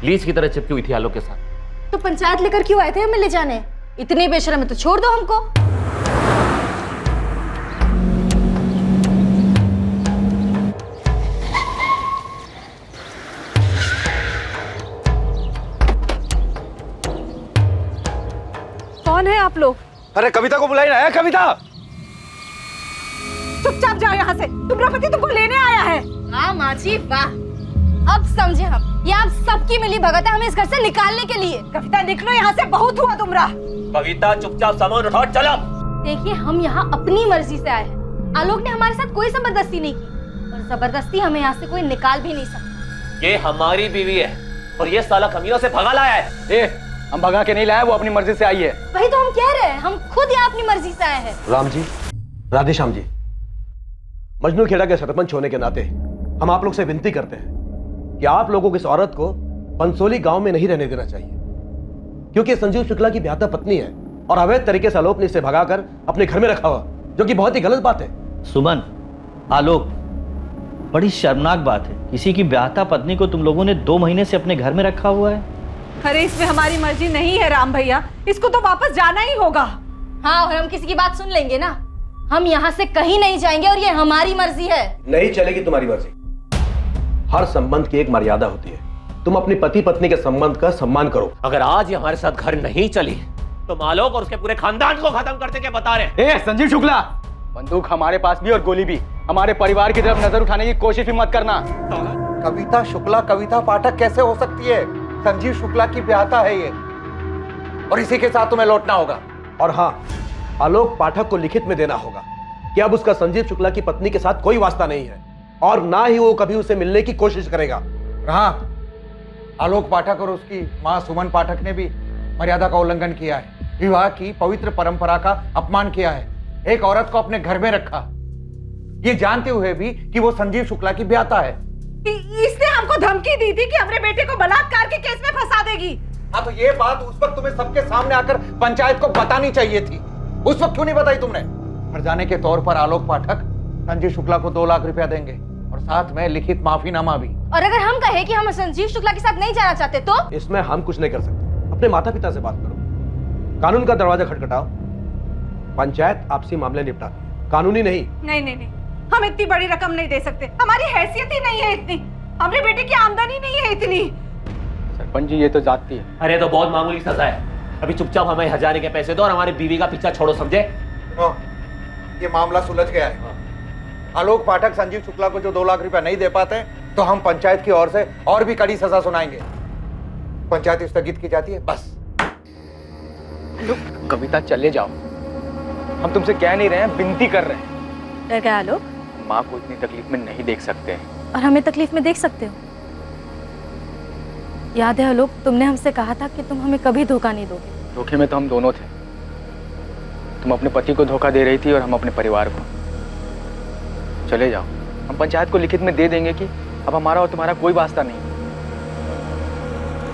लीज की तरह चिपकी हुई थी आलोक के साथ। तो पंचायत लेकर क्यों आए थे हमें ले जाने? इतनी बेशरम है तो छोड़ दो हमको। कौन है आप लोग? अरे कविता को बुलाई ना है। कविता, चुपचाप जाओ यहाँ से। तुम्हारा पति तुमको लेने आया है। वाह माँ जी वाह, अब समझे हम। ये आप सबकी मिली भगत है हमें इस घर से निकालने के लिए। कविता निकलो यहाँ से, बहुत हुआ तुमरा। कविता चुपचाप सामान उठाओ, चलो। देखिए हम यहाँ अपनी मर्जी से आए हैं। आलोक ने हमारे साथ कोई जबरदस्ती नहीं की, और जबरदस्ती हमें यहाँ से कोई निकाल भी नहीं सकता। ये हमारी बीवी है और ये साला कमीनों से भगा लाया है। हम भगा के नहीं लाए, वो अपनी मर्जी से आई है। वही तो हम कह रहे हैं, हम खुद यहाँ अपनी मर्जी से आए हैं। राम जी, राधेश्याम जी, मजनू खेड़ा के सरपंच होने के नाते हम आप लोग से विनती करते हैं कि आप लोगों को इस औरत को पंसोली गांव में नहीं रहने देना चाहिए, क्योंकि संजीव शुक्ला की ब्याहता पत्नी है और अवैध तरीके से आलोक ने इसे भगाकर अपने घर में रखा हुआ, जो कि बहुत ही गलत बात है। सुमन, आलोक, बड़ी शर्मनाक बात है, किसी की ब्याहता पत्नी को तुम लोगों ने 2 महीने से अपने घर में रखा हुआ है। अरे इसमें हमारी मर्जी नहीं है राम भैया, इसको तो वापस जाना ही होगा। हाँ, और हम किसी की बात सुन लेंगे ना, हम यहाँ से कहीं नहीं जाएंगे और ये हमारी मर्जी है। नहीं चलेगी तुम्हारी मर्जी। हर संबंध की एक मर्यादा होती है। तुम अपनी पति पत्नी के संबंध का सम्मान करो। अगर आज ये हमारे साथ घर नहीं चली तो आलोक और उसके पूरे खानदान को खत्म कर देंगे, बता रहे। ए संजीव शुक्ला, बंदूक हमारे पास भी और गोली भी। हमारे परिवार की तरफ नजर उठाने की कोशिश भी मत करना। कविता शुक्ला कविता पाठक कैसे हो सकती है? संजीव शुक्ला की ब्याहता है ये, और इसी के साथ तुम्हें लौटना होगा। और हाँ, आलोक पाठक को लिखित में देना होगा कि अब उसका संजीव शुक्ला की पत्नी के साथ कोई वास्ता नहीं है और ना ही वो कभी उसे मिलने की कोशिश करेगा। हाँ, आलोक पाठक और उसकी मां सुमन पाठक ने भी मर्यादा का उल्लंघन किया है, विवाह की पवित्र परंपरा का अपमान किया है, एक औरत को अपने घर में रखा, ये जानते हुए भी कि वो संजीव शुक्ला की ब्याहता है। इसने हमको धमकी दी थी कि अपने बेटे को बलात्कार के केस में फंसा देगी। हाँ, तो ये बात उस वक्त तुम्हें सबके सामने आकर पंचायत को बतानी चाहिए थी। उस वक्त क्यों नहीं बताई तुमने? हरजाने के तौर पर आलोक पाठक संजीव शुक्ला को 2 लाख रुपया देंगे और साथ में लिखित माफीनामा भी। और अगर हम कहें कि हम संजीव शुक्ला के साथ नहीं जाना चाहते तो? इसमें हम कुछ नहीं कर सकते। अपने माता पिता से बात करो, कानून का दरवाजा खटखटाओ, पंचायत आपसी मामले निपटा, कानूनी नहीं। नहीं नहीं नहीं, हम इतनी बड़ी रकम नहीं दे सकते, हमारी हैसियत ही नहीं है इतनी, हमारे बेटे की आमदनी नहीं है इतनी। सरपंच जी, ये तो जाती है। अरे तो बहुत मामूली सजा है, अभी चुपचाप हमें हजारे के पैसे दो और हमारी बीवी का पीछा छोड़ो, समझे? ये मामला सुलझ गया है। आलोक पाठक संजीव शुक्ला को जो 2 लाख रुपया नहीं दे पाते तो हम पंचायत की ओर से और भी कड़ी सजा सुनाएंगे। पंचायत स्थगित की जाती है, बस। कविता, चले जाओ, हम तुमसे कह नहीं रहे हैं, विनती कर रहे हैं। डर गया आलोक? माँ को इतनी तकलीफ में नहीं देख सकते हैं। और हमें तकलीफ में देख सकते हो? याद है आलोक, तुमने हमसे कहा था कि तुम हमें कभी धोखा नहीं दोगे। धोखे में तो हम दोनों थे। तुम अपने पति को धोखा दे रही थी और हम अपने परिवार को। चले जाओ, हम पंचायत को लिखित में दे देंगे कि अब हमारा और तुम्हारा कोई वास्ता नहीं।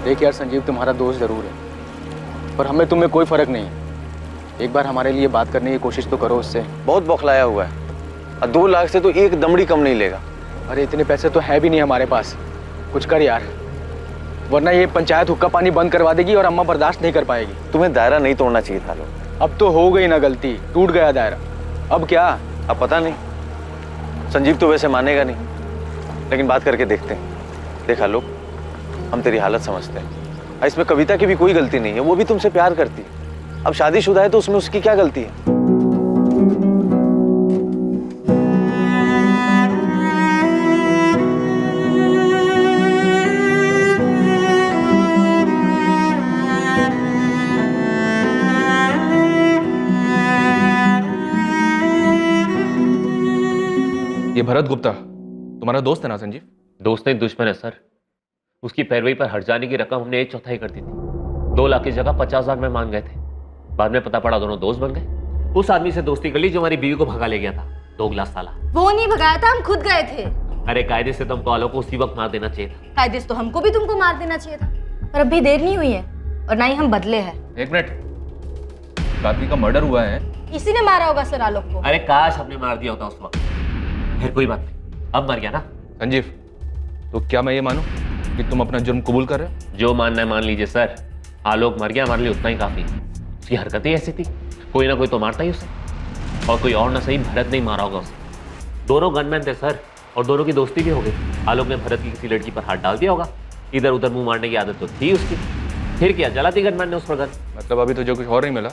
देख यार संजीव, तुम्हारा दोस्त जरूर है पर हमें तुम्हें कोई फर्क नहीं है। एक बार हमारे लिए बात करने की कोशिश तो करो उससे। बहुत बौखलाया हुआ है, 2 लाख से तो एक दमड़ी कम नहीं लेगा। अरे इतने पैसे तो है भी नहीं हमारे पास, कुछ कर यार, वरना ये पंचायत हुक्का पानी बंद करवा देगी और अम्मा बर्दाश्त नहीं कर पाएगी। तुम्हें दायरा नहीं तोड़ना चाहिए था लोग। अब तो हो गई ना गलती, टूट गया दायरा, अब क्या? अब पता नहीं, संजीव तो वैसे मानेगा नहीं, लेकिन बात करके देखते हैं। देखा लोग, हम तेरी हालत समझते हैं, इसमें कविता की भी कोई गलती नहीं है, वो भी तुमसे प्यार करती है। अब शादीशुदा है तो उसमें उसकी क्या गलती है? ये भरत गुप्ता तुम्हारा दोस्त है ना संजीव? दोस्त नहीं, दुश्मन है सर। उसकी पैरवी पर हट जाने की रकम हमने 1/4 कर दी थी। 2 लाख की जगह 50 लाख में मान गए थे। बाद में पता पड़ा दोनों दोस्त बन गए। उस आदमी से दोस्ती कर ली जो हमारी बीवी को भगा ले गया था, दोगला साला। वो नहीं भगाया था, हम खुद गए थे। अरे कायदे से तुमको आलोक को उसी वक्त मार देना चाहिए था। कायदे से तो हमको भी तुमको मार देना चाहिए था, पर अभी देर नहीं हुई है और ना ही हम बदले हैं। 1 मिनट, आदमी का मर्डर हुआ है, इसी ने मारा होगा सर आलोक को। अरे काश हमने मार दिया होता उस वक्त। फिर कोई बात नहीं, अब मर गया ना। संजीव, तो क्या मैं ये मानूं कि तुम अपना जुर्म कबूल कर रहे हो? जो मानना है मान लीजिए सर। आलोक मर गया, हमारे लिए उतना ही काफी है। उसकी हरकतें ऐसी थी, कोई ना कोई तो मारता ही उसे, और कोई और ना सही भरत नहीं मारा होगा उसे। दोनों गनमैन थे सर, और दोनों की दोस्ती भी हो गई। आलोक ने भरत की किसी लड़की पर हाथ डाल दिया होगा, इधर उधर मुंह मारने की आदत तो थी उसकी। फिर क्या, जला दी गनमैन ने उस पर गन। मतलब अभी तुझे कुछ और नहीं मिला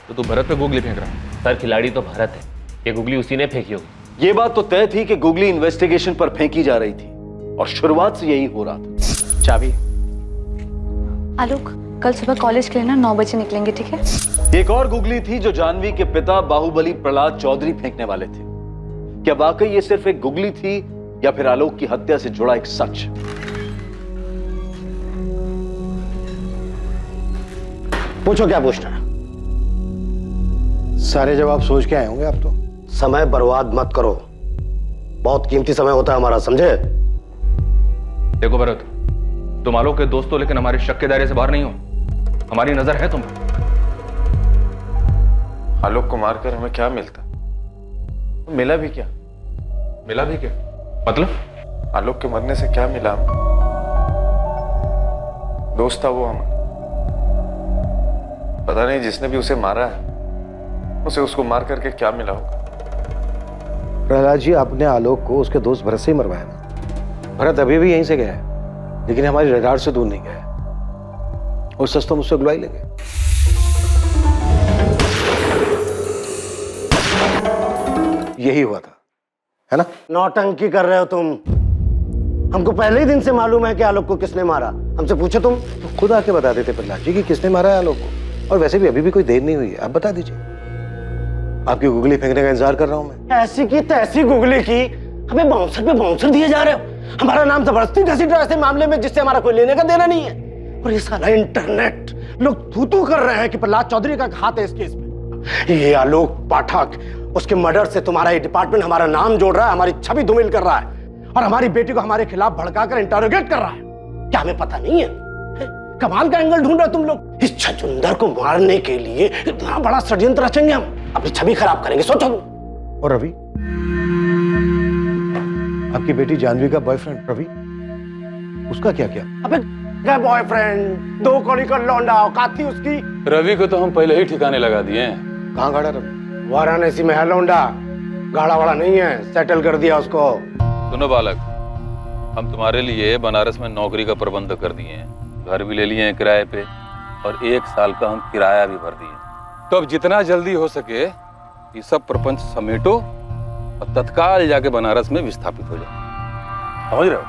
तो तू भरत पे गुगली फेंक रहा है? सर खिलाड़ी तो भरत है, ये गुगली उसी ने फेंकी होगी। ये बात तो तय थी कि गुगली इन्वेस्टिगेशन पर फेंकी जा रही थी और शुरुआत से यही हो रहा था। चाबी? आलोक, कल सुबह कॉलेज के लिए ना 9 बजे निकलेंगे, ठीक है? एक और गुगली थी जो जानवी के पिता बाहुबली प्रहलाद चौधरी फेंकने वाले थे। क्या वाकई ये सिर्फ एक गुगली थी या फिर आलोक की हत्या से जुड़ा एक सच? पूछो क्या पूछना है। सारे जवाब सोच के आए होंगे आप तो। समय बर्बाद मत करो, बहुत कीमती समय होता है हमारा, समझे? देखो भरत, तुम आलोक के दोस्त हो लेकिन हमारे शक के दायरे से बाहर नहीं हो। हमारी नजर है तुम पर। आलोक को मारकर हमें क्या मिलता? मिला भी क्या? मिला भी क्या? मतलब? आलोक के मरने से क्या मिला? दोस्त था वो हमारा। पता नहीं जिसने भी उसे मारा है उसे उसको मार करके क्या मिला होगा। प्रहलाद जी, आपने आलोक को उसके दोस्त भरत से ही मरवाया ना। भरत अभी भी यहीं से गया है, लेकिन हमारी रडार से दूर नहीं गया है। और सच तो मुझसे गुलाई लगे। यही हुआ था, है ना? नौटंकी कर रहे हो तुम। हमको पहले ही दिन से मालूम है कि आलोक को किसने मारा। हमसे पूछो तुम। तो खुद आके बता देते प्रहलाद जी कि किसने मारा है आलोक को। और वैसे भी अभी भी कोई देर नहीं हुई है, आप बता दीजिए। आपकी गुगली फेंकने का इंतजार कर रहा हूं मैं। ऐसी की तैसी गुगली की, हमें बाउंसर पे बाउंसर दिए जा रहे हो। हमारा नाम जबरदस्ती घसीट रहा है ऐसे मामले में जिससे हमारा कोई लेने का देना नहीं है। और ये सारा इंटरनेट लोग थू कर रहे हैं कि प्रहलाद चौधरी का हाथ है इस केस में। ये आलोक पाठक, उसके मर्डर से तुम्हारा ये डिपार्टमेंट हमारा नाम जोड़ रहा है, हमारी छवि धूमिल कर रहा है और हमारी बेटी को हमारे खिलाफ भड़काकर इंटरोगेट कर रहा है। क्या हमें पता नहीं है? कमाल का एंगल ढूंढ रहे हो तुम लोग। इस छछूंदर को मारने के लिए इतना बड़ा षड्यंत्र रचेंगे हम, अपनी छवि खराब करेंगे, सोचो। और रवि, आपकी बेटी जानवी का बॉयफ्रेंड रवि, उसका क्या किया? अबे क्या बॉयफ्रेंड? 2 कौड़ी का लौंडा औकात थी उसकी। रवि को तो हम पहले ही ठिकाने लगा दिए हैं। कहाँ गाड़ा रवि? वाराणसी में है लौंडा, गाड़ा वाड़ा नहीं है, सेटल कर दिया उसको। सुनो बालक, हम तुम्हारे लिए बनारस में नौकरी का प्रबंध कर दिए हैं, घर भी ले लिए हैं किराए पे और 1 साल का हम किराया भी भर दिए। तो अब जितना जल्दी हो सके ये सब प्रपंच समेटो और तत्काल जाके बनारस में विस्थापित हो जाओ। समझ रहे हो?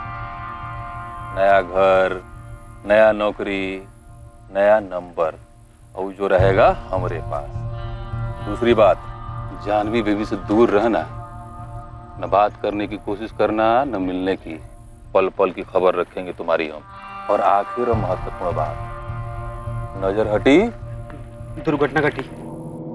नया घर, नया नौकरी, नया नंबर, और जो रहेगा हमारे पास। दूसरी बात, जानवी बेबी से दूर रहना, न बात करने की कोशिश करना, न मिलने की। पल पल की खबर रखेंगे तुम्हारी हम। और आखिर महत्वपूर्ण बात, नजर हटी दुर्घटना घटी।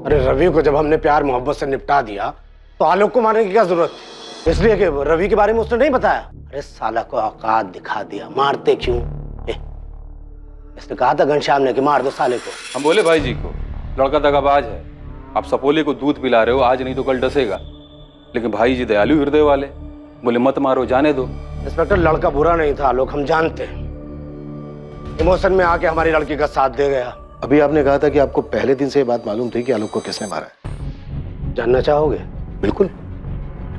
अरे रवि को जब हमने प्यार मोहब्बत से निपटा दिया तो आलोक को मारने की क्या जरूरत थी? इसलिए कि रवि के बारे में उसने नहीं बताया। अरे साला को औकात दिखा दिया, मारते क्यों? इसने कहा था घनश्याम ने कि मार दो साले को। हम बोले भाई जी को, लड़का दगाबाज है, आप सपोले को दूध पिला रहे हो, आज नहीं तो कल डसेगा। लेकिन भाई जी दयालु हृदय वाले, बोले मत मारो, जाने दो। इंस्पेक्टर, लड़का बुरा नहीं था आलोक, हम जानते हैं। इमोशन में आके हमारी लड़की का साथ दे गया। अभी आपने कहा था कि आपको पहले दिन से ये बात मालूम थी कि आलोक को किसने मारा है। जानना चाहोगे? बिल्कुल।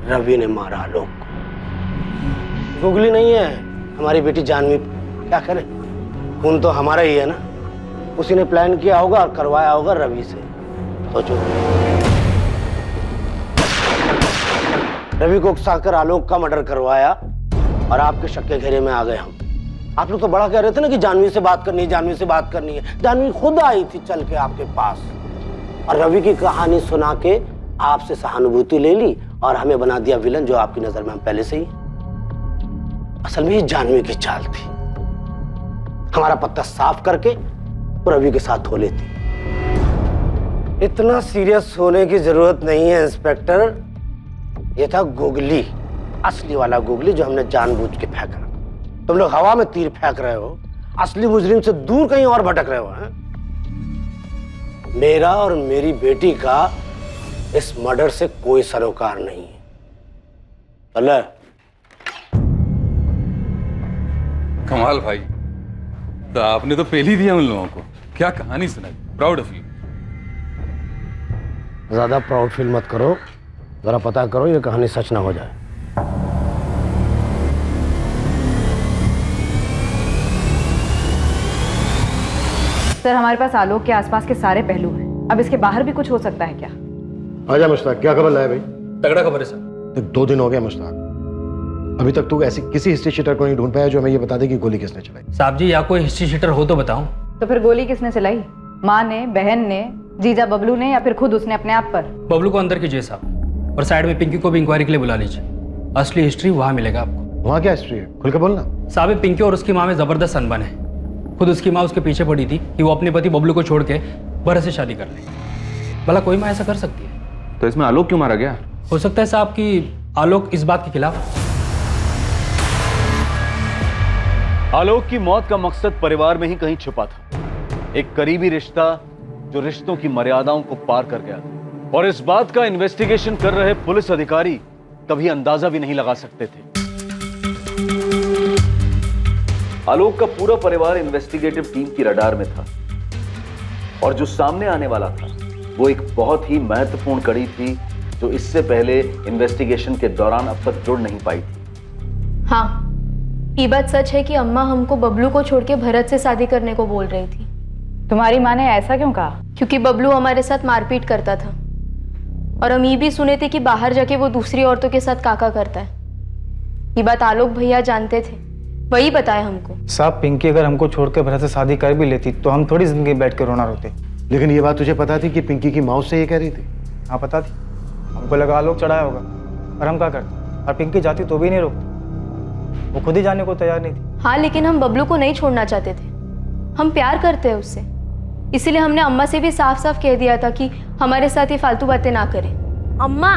रवि ने मारा आलोक को। गुगली नहीं है, हमारी बेटी जानवी। क्या करें, खून तो हमारा ही है ना। उसी ने प्लान किया होगा और करवाया होगा रवि से। सोचो, रवि को उकसाकर आलोक का मर्डर करवाया और आपके शक के घेरे में आ गए हम। आप लोग तो बड़ा कह रहे थे ना कि जानवी से बात करनी है, जानवी से बात करनी है। जानवी खुद आई थी चल के आपके पास और रवि की कहानी सुना के आपसे सहानुभूति ले ली और हमें बना दिया विलन, जो आपकी नजर में हम पहले से ही। असल में ये जानवी की चाल थी, हमारा पत्ता साफ करके रवि के साथ हो लेती। इतना सीरियस होने की जरूरत नहीं है इंस्पेक्टर। ये था गुगली, असली वाला गुगली जो हमने जानबूझ के फेंका। तुम लोग हवा में तीर फेंक रहे हो, असली मुजरिम से दूर कहीं और भटक रहे हो। हैं? मेरा और मेरी बेटी का इस मर्डर से कोई सरोकार नहीं है। चले। कमाल भाई, तो आपने तो पहले ही दिया उन लोगों को। क्या कहानी सुनाई, प्राउड ऑफ यू। ज्यादा प्राउड फील मत करो, जरा पता करो ये कहानी सच ना हो जाए। सर, हमारे पास आलोक के आसपास के सारे पहलू हैं। अब इसके बाहर भी कुछ हो सकता है क्या? आजा मुश्ताक, क्या खबर लाया भाई? तगड़ा खबर है सर। देख, 2 दिन हो गया मुश्ताक, अभी तक तू ऐसी किसी हिस्ट्री शीटर को नहीं ढूंढ पाया जो हमें ये बता दे कि गोली किसने चलाई। साहब जी, या कोई हिस्ट्री शीटर हो तो बताऊं। तो फिर गोली किसने चलाई? माँ ने, बहन ने, जीजा बबलू ने, या फिर खुद उसने अपने आप पर? बबलू को अंदर कीजिए साहब, और साइड में पिंकी को भी इंक्वायरी के लिए बुला लीजिए। असली हिस्ट्री वहाँ मिलेगा आपको। वहाँ क्या हिस्ट्री है, खुल के बोलना। साहब, पिंकी और उसकी माँ में जबरदस्त अनबन है। खुद उसकी माँ उसके पीछे पड़ी थी कि वो अपने पति बबलू को छोड़ के भरत से शादी कर ले। भला कोई माँ ऐसा कर सकती है? तो इसमें आलोक क्यों मारा गया? हो सकता है साहब कि आलोक इस बात के खिलाफ। आलोक की मौत का मकसद परिवार में ही कहीं छुपा था, एक करीबी रिश्ता जो रिश्तों की मर्यादाओं को पार कर गया। और इस बात का इन्वेस्टिगेशन कर रहे पुलिस अधिकारी कभी अंदाजा भी नहीं लगा सकते थे आलोक का पूरा परिवार इन्वेस्टिगेटिव टीम की रडार में था और जो सामने आने वाला था वो एक बहुत ही महत्वपूर्ण कड़ी थी जो इससे पहले इन्वेस्टिगेशन के दौरान अब तक जुड़ नहीं पाई थी। हाँ, ये बात सच है कि अम्मा हमको बबलू को छोड़ के भरत से शादी करने को बोल रही थी। तुम्हारी माँ ने ऐसा क्यों कहा? क्योंकि बबलू हमारे साथ मारपीट करता था और हम ये भी सुने थे कि बाहर जाके वो दूसरी औरतों के साथ काका करता है। ये बात आलोक भैया जानते थे, वही बताया हमको। साहब, पिंकी अगर हमको छोड़ के भरत से शादी कर भी लेती तो हम थोड़ी जिंदगी बैठ के रोना रोते। लेकिन ये बात तुझे पता थी कि पिंकी की माँ से ये कह रही थी? हाँ पता थी, हमको लगा आलोक चढ़ाया होगा और हम क्या करते, और पिंकी जाती तो भी नहीं रोकती, वो खुद ही जाने को तैयार नहीं थी। हाँ, लेकिन हम बबलू को नहीं छोड़ना चाहते थे, हम प्यार करते हैं उससे, इसीलिए हमने अम्मा से भी साफ साफ कह दिया था कि हमारे साथ ये फालतू बातें ना करें। अम्मा,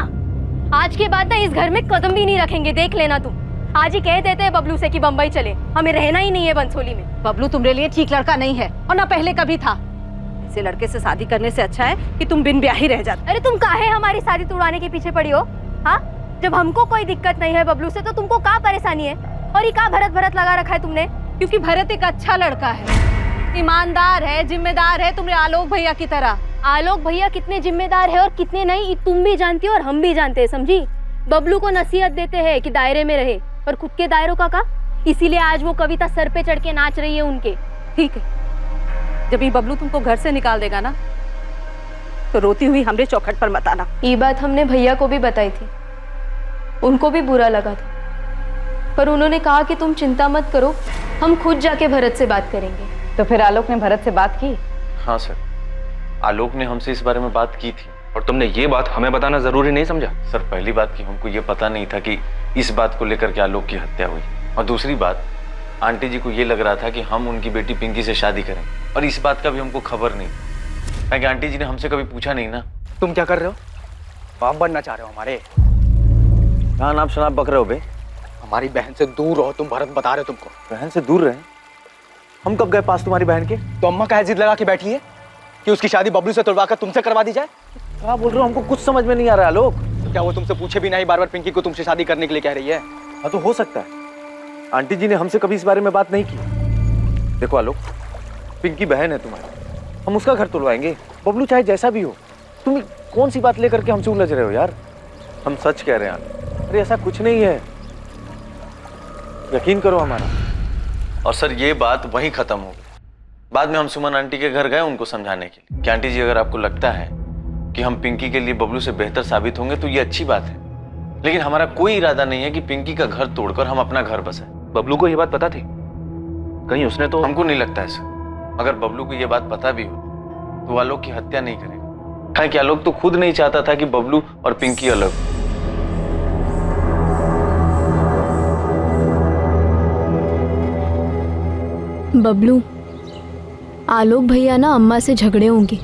आज के बाद ना इस घर में कदम भी नहीं रखेंगे, देख लेना तुम। आज ही कह देते हैं बबलू से कि बम्बई चले, हमें रहना ही नहीं है बंसोली में। बबलू तुम्हारे लिए ठीक लड़का नहीं है और ना पहले कभी था। ऐसे लड़के से शादी करने से अच्छा है कि तुम बिन ब्याह ही रह जाते। अरे तुम काहे हमारी शादी तुड़वाने के पीछे पड़ी हो? हाँ, जब हमको कोई दिक्कत नहीं है बबलू से तो तुमको क्या परेशानी है? और ये क्या भरत भरत लगा रखा है तुमने? क्योंकि भरत एक अच्छा लड़का है, ईमानदार है, जिम्मेदार है, तुम्हारे आलोक भैया की तरह। आलोक भैया कितने जिम्मेदार है और कितने नहीं, तुम भी जानती हो और हम भी जानते हैं, समझी? बबलू को नसीहत देते हैं कि दायरे में रहे, और खुद के दायरों का इसीलिए आज वो कविता सर पे चढ़ के नाच रही है उनके। ठीक है, जब ये बबलू तुमको घर से निकाल देगा ना तो रोती हुई हमरे चौखट पर मत आना। ये बात हमने भैया को भी बताई थी, उनको भी बुरा लगा था, पर उन्होंने कहा कि तुम चिंता मत करो, हम खुद जाके भरत से बात करेंगे। तो फिर आलोक ने भरत से बात की? हाँ सर, आलोक ने हमसे इस बारे में बात की थी। और तुमने ये बात हमें बताना जरूरी नहीं समझा? सर, पहली बात कि हमको ये पता नहीं था कि इस बात को लेकर के आलोक की हत्या हुई, और दूसरी बात आंटी जी को ये लग रहा था कि हम उनकी बेटी पिंकी से शादी करें, और इस बात का भी हमको खबर नहीं, क्योंकि आंटी जी ने हमसे कभी पूछा नहीं ना। तुम क्या कर रहे हो? बाप बनना चाह रहे हो हमारे? कहाँ नाम शनाब बक रहे हो बे? हमारी बहन से दूर रहो तुम, भरत बता रहे हो तुमको। बहन से दूर रहे? हम कब गए पास तुम्हारी बहन के? तो अम्मा का जिद लगा के बैठी है कि उसकी शादी बबलू से तुड़वा कर तुमसे करवा दी जाए। क्या बोल रहे हो? हमको कुछ समझ में नहीं आ रहा है आलोक। तो क्या वो तुमसे पूछे भी नहीं बार बार पिंकी को तुमसे शादी करने के लिए कह रही है? हाँ तो हो सकता है, आंटी जी ने हमसे कभी इस बारे में बात नहीं की। देखो आलोक, पिंकी बहन है तुम्हारी, हम उसका घर तुड़वाएंगे, बबलू चाहे जैसा भी हो। तुम कौन सी बात लेकर के हमसे उलझ रहे हो यार? हम सच कह रहे हैं। अरे ऐसा कुछ नहीं है, यकीन करो हमारा। और सर ये बात वहीं खत्म हो गई। बाद में हम सुमन आंटी के घर गए उनको समझाने के लिए कि आंटी जी अगर आपको लगता है कि हम पिंकी के लिए बबलू से बेहतर साबित होंगे तो ये अच्छी बात है, लेकिन हमारा कोई इरादा नहीं है कि पिंकी का घर तोड़कर हम अपना घर बसाएं। बबलू को ये बात पता थी? कहीं उसने तो? हमको नहीं लगता है सर, अगर बबलू को ये बात पता भी हो तो वो आलोक की हत्या नहीं करेगा, क्योंकि आलोक तो खुद नहीं चाहता था कि बबलू और पिंकी अलग हो। बबलू, आलोक भैया ना अम्मा से झगड़े होंगे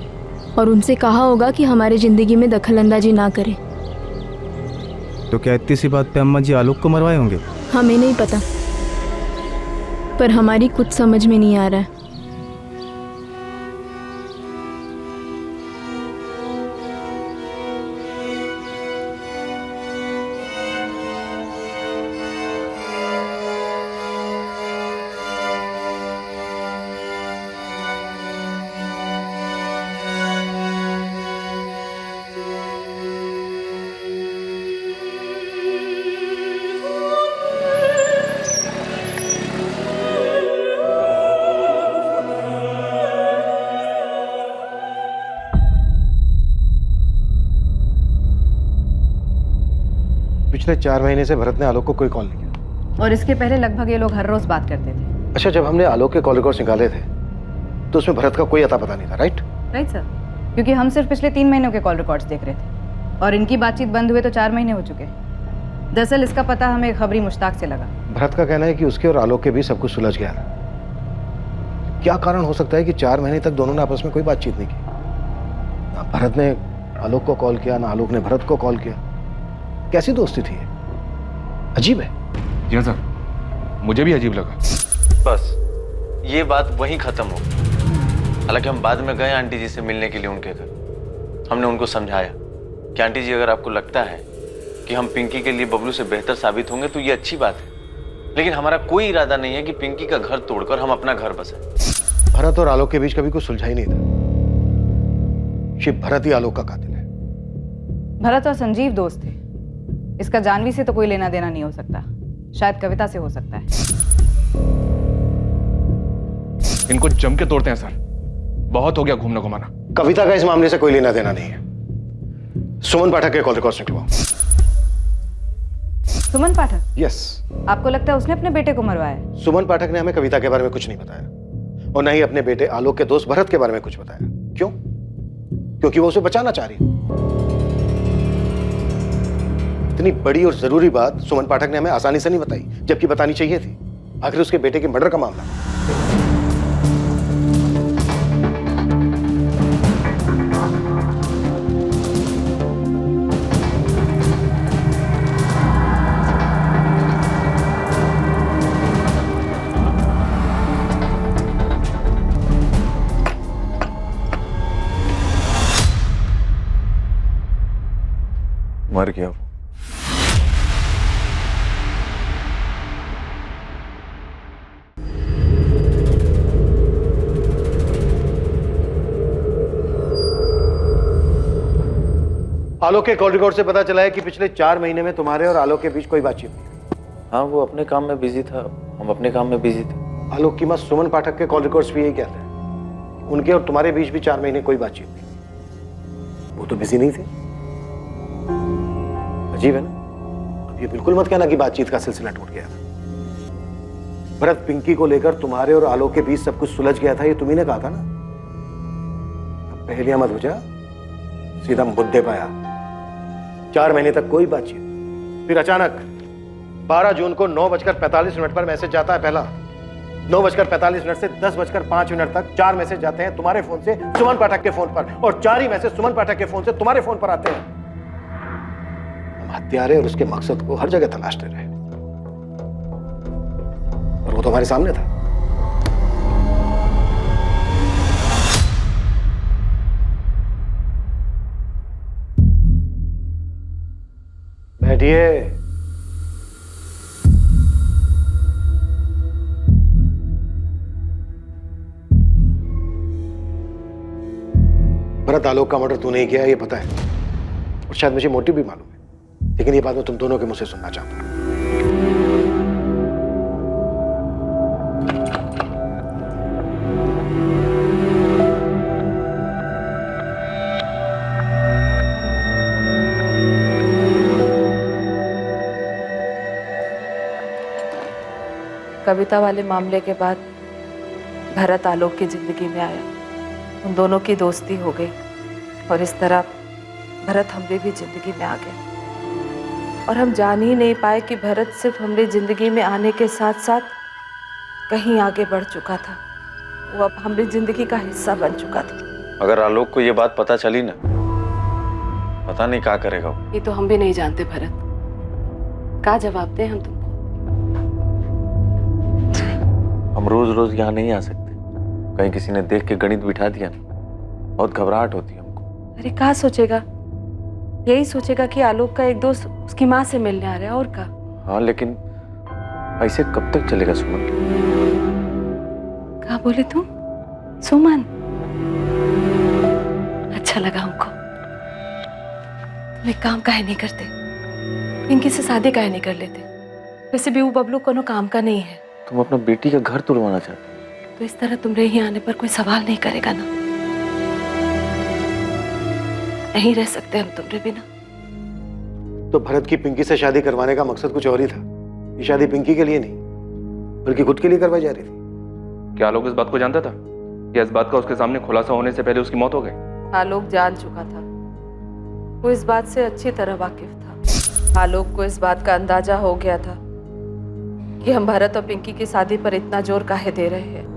और उनसे कहा होगा कि हमारे जिंदगी में दखल अंदाजी ना करें। तो क्या इतनी सी बात पे अम्मा जी आलोक को मरवाए होंगे? हमें नहीं पता, पर हमारी कुछ समझ में नहीं आ रहा है। पिछले 4 महीने से भरत ने आलोक को कोई कॉल नहीं किया। और इसके पहले लगभग ये लोग हर रोज बात करते थे। अच्छा, जब हमने आलोक के कॉल रिकॉर्ड्स निकाले थे तो उसमें भरत का कोई अता पता नहीं था, राइट? राइट सर, क्योंकि हम सिर्फ पिछले 3 महीनों के कॉल रिकॉर्ड्स देख रहे थे और इनकी बातचीत बंद हुए तो 4 महीने हो चुके। दरअसल इसका पता हमें खबरी मुश्ताक से लगा। भरत का कहना है कि उसके और आलोक के बीच सब कुछ सुलझ गया था। क्या कारण हो सकता है कि 4 महीने तक दोनों ने आपस में कोई बातचीत नहीं की? ना भरत ने आलोक को कॉल किया, ना आलोक ने भरत को कॉल किया। कैसी दोस्ती थी ये? अजीब है। जी सर, मुझे भी अजीब लगा। बस ये बात वहीं खत्म हो गई। हालांकि हम बाद में गए आंटी जी से मिलने के लिए उनके घर। हमने उनको समझाया कि आंटी जी अगर आपको लगता है कि हम पिंकी के लिए बबलू से बेहतर साबित होंगे तो ये अच्छी बात है, लेकिन हमारा कोई इरादा नहीं है कि पिंकी का घर तोड़कर हम अपना घर बसाएं। भरत और आलोक के बीच कभी कुछ सुलझा ही नहीं था। शिव भरत ही आलोक का कातिल है। भरत और संजीव दोस्त थे। इसका जानवी से तो कोई लेना देना नहीं हो सकता, शायद कविता से हो सकता है। इनको जम के तोड़ते हैं सर, बहुत हो गया घूमना घुमाना। कविता का इस मामले से कोई लेना देना नहीं है। सुमन पाठक के कॉल रिकॉर्ड्स निकलवाओ। सुमन पाठक? यस। आपको लगता है उसने अपने बेटे को मरवाया है? सुमन पाठक ने हमें कविता के बारे में कुछ नहीं बताया और न ही अपने बेटे आलोक के दोस्त भरत के बारे में कुछ बताया। क्यों? क्योंकि वो उसे बचाना चाह रही है। इतनी बड़ी और जरूरी बात सुमन पाठक ने हमें आसानी से नहीं बताई, जबकि बतानी चाहिए थी। आखिर उसके बेटे के मर्डर का मामला। मर गया वो। आलोक के कॉल रिकॉर्ड से पता चला है कि पिछले 4 महीने में तुम्हारे और आलोक के बीच कोई बातचीत नहीं। हाँ, वो अपने काम में बिजी था, हम अपने काम में बिजी थे। आलोक की मां सुमन पाठक के कॉल रिकॉर्ड्स भी यही कहते हैं। उनके और तुम्हारे बीच भी 4 महीने कोई बातचीत नहीं। वो तो बिजी नहीं थे। अजीब है ना? अब ये बिल्कुल मत कहना कि बातचीत का सिलसिला टूट गया था। भरत पिंकी को लेकर तुम्हारे और आलोक के बीच सब कुछ सुलझ गया था, ये तुम्ही ने कहा था ना। अब पहेलियां मत बुझा, सीधा मुद्दे पे आया। 4 महीने तक कोई बातचीत, फिर अचानक 12 जून को 9:45 पर मैसेज जाता है पहला। 9:45 से 10:05 तक 4 मैसेज जाते हैं तुम्हारे फोन से सुमन पाठक के फोन पर, और 4 ही मैसेज सुमन पाठक के फोन से तुम्हारे फोन पर आते हैं। हम हत्यारे और उसके मकसद को हर जगह तलाशते रहे, और वो तो हमारे सामने था। बैठिए। भरत आलोक का मर्डर तूने ही किया है, ये पता है, और शायद मुझे मोटिव भी मालूम है, लेकिन ये बात मैं तुम दोनों के मुंह से सुनना चाहता हूं। कविता वाले मामले के बाद भरत आलोक की जिंदगी में आया। उन दोनों की दोस्ती हो गई और इस तरह भरत हमरे भी जिंदगी में आ गया। और हम जान ही नहीं पाए कि भरत सिर्फ हमरे जिंदगी में आने के साथ साथ कहीं आगे बढ़ चुका था। वो अब हमरी जिंदगी का हिस्सा बन चुका था। अगर आलोक को ये बात पता चली ना, पता नहीं क्या करेगा वो। ये तो हम भी नहीं जानते भरत, क्या जवाब दें हम तुमको। हम रोज रोज यहाँ नहीं आ सकते, कहीं किसी ने देख के गणित बिठा दिया ना, बहुत घबराहट होती है हमको। अरे क्या सोचेगा? यही सोचेगा कि आलोक का एक दोस्त उसकी माँ से मिलने आ रहा है, और क्या। हाँ, लेकिन ऐसे कब तक चलेगा सुमन? क्या बोले तुम? सुमन? अच्छा लगा हमको। तुम एक काम काहे नहीं करते, पिंकी से शादी काहे नहीं कर लेते? वैसे भी वो बबलू कोनो काम का नहीं है। तुम अपना बेटी का घर तुड़वाना चाहते हो? तो इस तरह तुमरे ही आने पर कोई सवाल नहीं करेगा ना। नहीं रह सकते हम तुमरे बिना। तो भरत की पिंकी से शादी करवाने का मकसद कुछ और ही था। ये शादी पिंकी के लिए नहीं, बल्कि खुद के लिए करवाई जा रही थी। क्या आलोक इस बात को जानता था या इस बात का उसके सामने खुलासा होने से पहले उसकी मौत हो गई? आलोक जान चुका था, वो इस बात से अच्छी तरह वाकिफ था। आलोक को इस बात का अंदाजा हो गया था कि हम भरत और पिंकी की शादी पर इतना जोर काहे दे रहे हैं।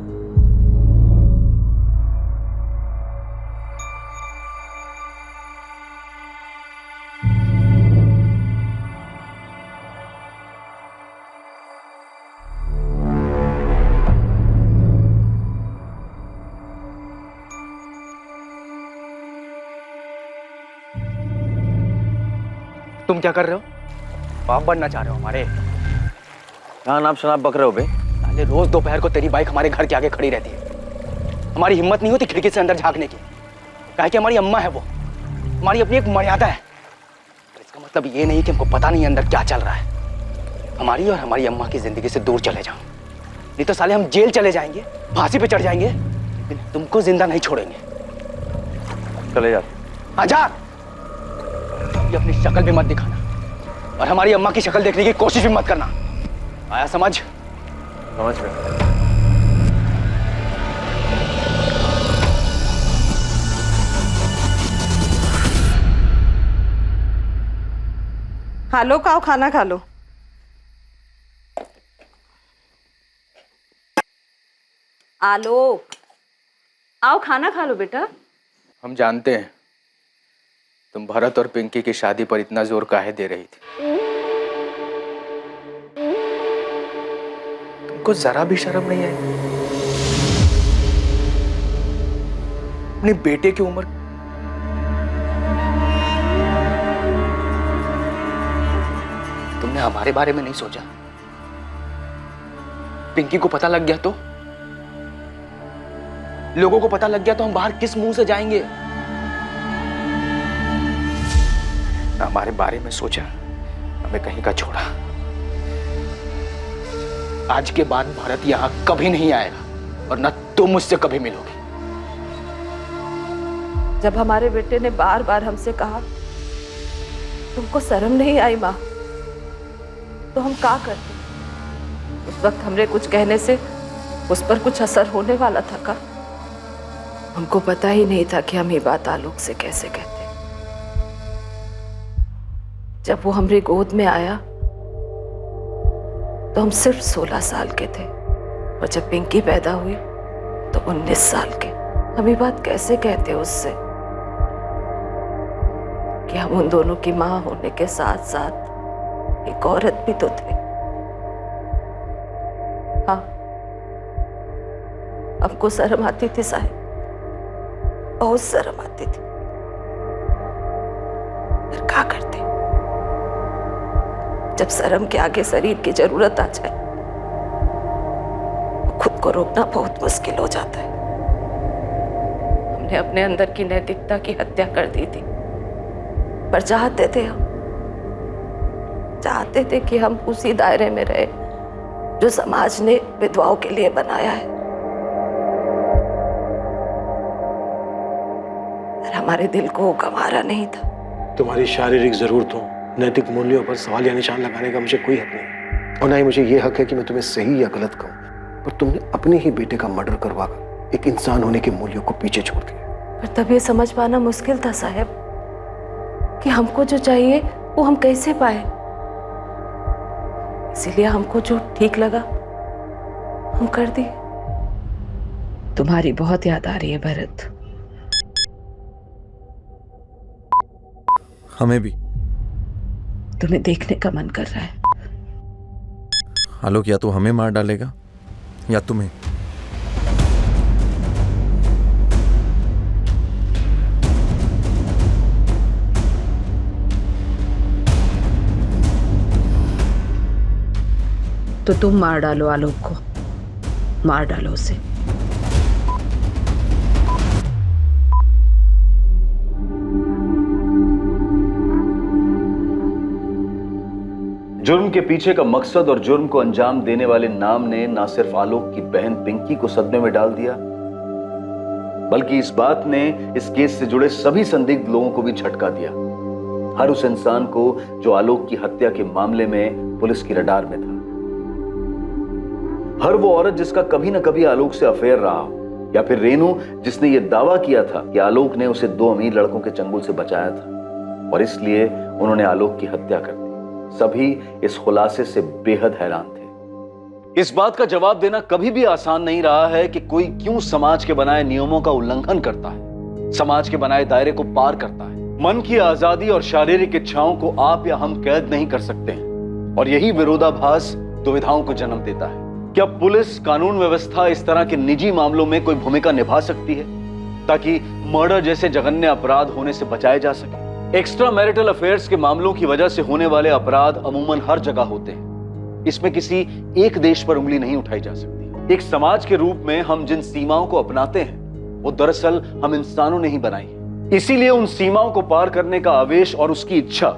तुम क्या कर रहे हो? बाप बनना चाह रहे हो हमारे? कहाँ नाप शनाप बक रहे हो बे? साले रोज दोपहर को तेरी बाइक हमारे घर के आगे खड़ी रहती है। हमारी हिम्मत नहीं होती खिड़की से अंदर झांकने की, काहे कि हमारी अम्मा है वो, हमारी अपनी एक मर्यादा है। तो इसका मतलब ये नहीं कि हमको पता नहीं अंदर क्या चल रहा है। हमारी और हमारी अम्मा की जिंदगी से दूर चले जाओ, नहीं तो साले हम जेल चले जाएंगे, फांसी पे चढ़ जाएंगे, लेकिन तुमको जिंदा नहीं छोड़ेंगे। चले जा। आजा, ये अपनी शक्ल भी मत दिखाना और हमारी अम्मा की शक्ल देखने की कोशिश भी मत करना, आया समझ? समझ गए। आलोक आओ खाना खा लो। आलोक आओ खाना खा लो बेटा। हम जानते हैं तुम भरत और पिंकी की शादी पर इतना जोर काहे दे रही थी। तुमको जरा भी शर्म नहीं आई? अपने बेटे की उम्र तुमने हमारे बारे में नहीं सोचा? पिंकी को पता लग गया तो, लोगों को पता लग गया तो हम बाहर किस मुंह से जाएंगे? हमारे बारे में सोचा, हमें कहीं का छोड़ा। आज के बाद भारत यहां कभी नहीं आएगा और न तुम मुझसे कभी मिलोगे। जब हमारे बेटे ने बार बार हमसे कहा तुमको शर्म नहीं आई माँ, तो हम क्या करते? उस वक्त हमरे कुछ कहने से उस पर कुछ असर होने वाला था का? हमको पता ही नहीं था कि हम ये बात आलोक से कैसे कहते। जब वो हमारी गोद में आया तो हम सिर्फ 16 साल के थे और जब पिंकी पैदा हुई तो 19 साल के। हम ये बात कैसे कहते उससे कि हम उन दोनों की माँ होने के साथ साथ एक औरत भी तो थे। हाँ, हमको शर्म आती थी साहिब, बहुत शर्म आती थी, फिर क्या करते? जब शर्म के आगे शरीर की जरूरत आ जाए खुद को रोकना बहुत मुश्किल हो जाता है। हमने अपने अंदर की नैतिकता की हत्या कर दी थी, पर चाहते थे कि हम उसी दायरे में रहे जो समाज ने विधवाओं के लिए बनाया है। पर हमारे दिल को गंवारा नहीं था। तुम्हारी शारीरिक जरूरतों, नैतिक मूल्यों पर सवाल या निशान लगाने का मुझे कोई हक नहीं, और ना ही मुझे ये हक है कि मैं तुम्हें सही या गलत कहूँ। पर तुमने अपने ही बेटे का मर्डर करवाकर एक इंसान होने के मूल्यों को पीछे छोड़ दिया। पर तब ये समझ पाना मुश्किल था साहब कि हमको जो चाहिए वो हम कैसे पाए। इसीलिए हमको जो ठीक लगा हम कर दिए। तुम्हारी बहुत याद आ रही है भरत। हमें भी। तुम्हें देखने का मन कर रहा है। आलोक या तो हमें मार डालेगा या तुम्हें। तो तुम मार डालो आलोक को, मार डालो उसे। जुर्म के पीछे का मकसद और जुर्म को अंजाम देने वाले नाम ने ना सिर्फ आलोक की बहन पिंकी को सदमे में डाल दिया, बल्कि इस बात ने इस केस से जुड़े सभी संदिग्ध लोगों को भी झटका दिया। हर उस इंसान को जो आलोक की हत्या के मामले में पुलिस की रडार में था, हर वो औरत जिसका कभी ना कभी आलोक से अफेयर रहा हो, या फिर रेनू जिसने ये दावा किया था कि आलोक ने उसे 2 अमीर लड़कों के चंगुल से बचाया था और इसलिए उन्होंने आलोक की हत्या कर दी। सभी इस खुलासे से बेहद हैरान थे। इस बात का जवाब देना कभी भी आसान नहीं रहा है कि कोई क्यों समाज के बनाए नियमों का उल्लंघन करता है, समाज के बनाए दायरे को पार करता है। मन की आजादी और शारीरिक इच्छाओं को आप या हम कैद नहीं कर सकते हैं, और यही विरोधाभास दुविधाओं को जन्म देता है। क्या पुलिस, कानून व्यवस्था इस तरह के निजी मामलों में कोई भूमिका निभा सकती है ताकि मर्डर जैसे जघन्य अपराध होने से बचाए जा सके? एक्स्ट्रा मैरिटल अफेयर्स के मामलों की वजह से होने वाले अपराध अमूमन हर जगह होते हैं, इसमें किसी एक देश पर उंगली नहीं उठाई जा सकती। एक समाज के रूप में हम जिन सीमाओं को अपनाते हैं वो दरअसल हम इंसानों ने ही बनाई है। इसीलिए उन सीमाओं को पार करने का आवेश और उसकी इच्छा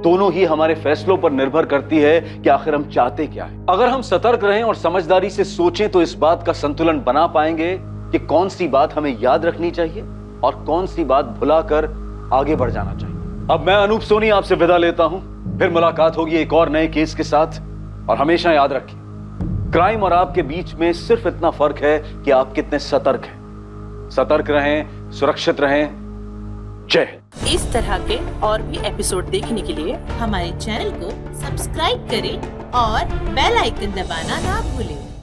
दोनों ही हमारे फैसलों पर निर्भर करती है कि आखिर हम चाहते क्या है। अगर हम सतर्क रहें और समझदारी से सोचें तो इस बात का संतुलन बना पाएंगे कि कौन सी बात हमें याद रखनी चाहिए और कौन सी बात भुलाकर आगे बढ़ जाना चाहिए। अब मैं अनूप सोनी आपसे विदा लेता हूं, फिर मुलाकात होगी एक और नए केस के साथ। और हमेशा याद रखिए, क्राइम और आपके बीच में सिर्फ इतना फर्क है कि आप कितने सतर्क हैं। सतर्क रहें, सुरक्षित रहें। जय हिंद। इस तरह के और भी एपिसोड देखने के लिए हमारे चैनल को सब्सक्राइब करें और बेल आइकन दबाना ना भूलें।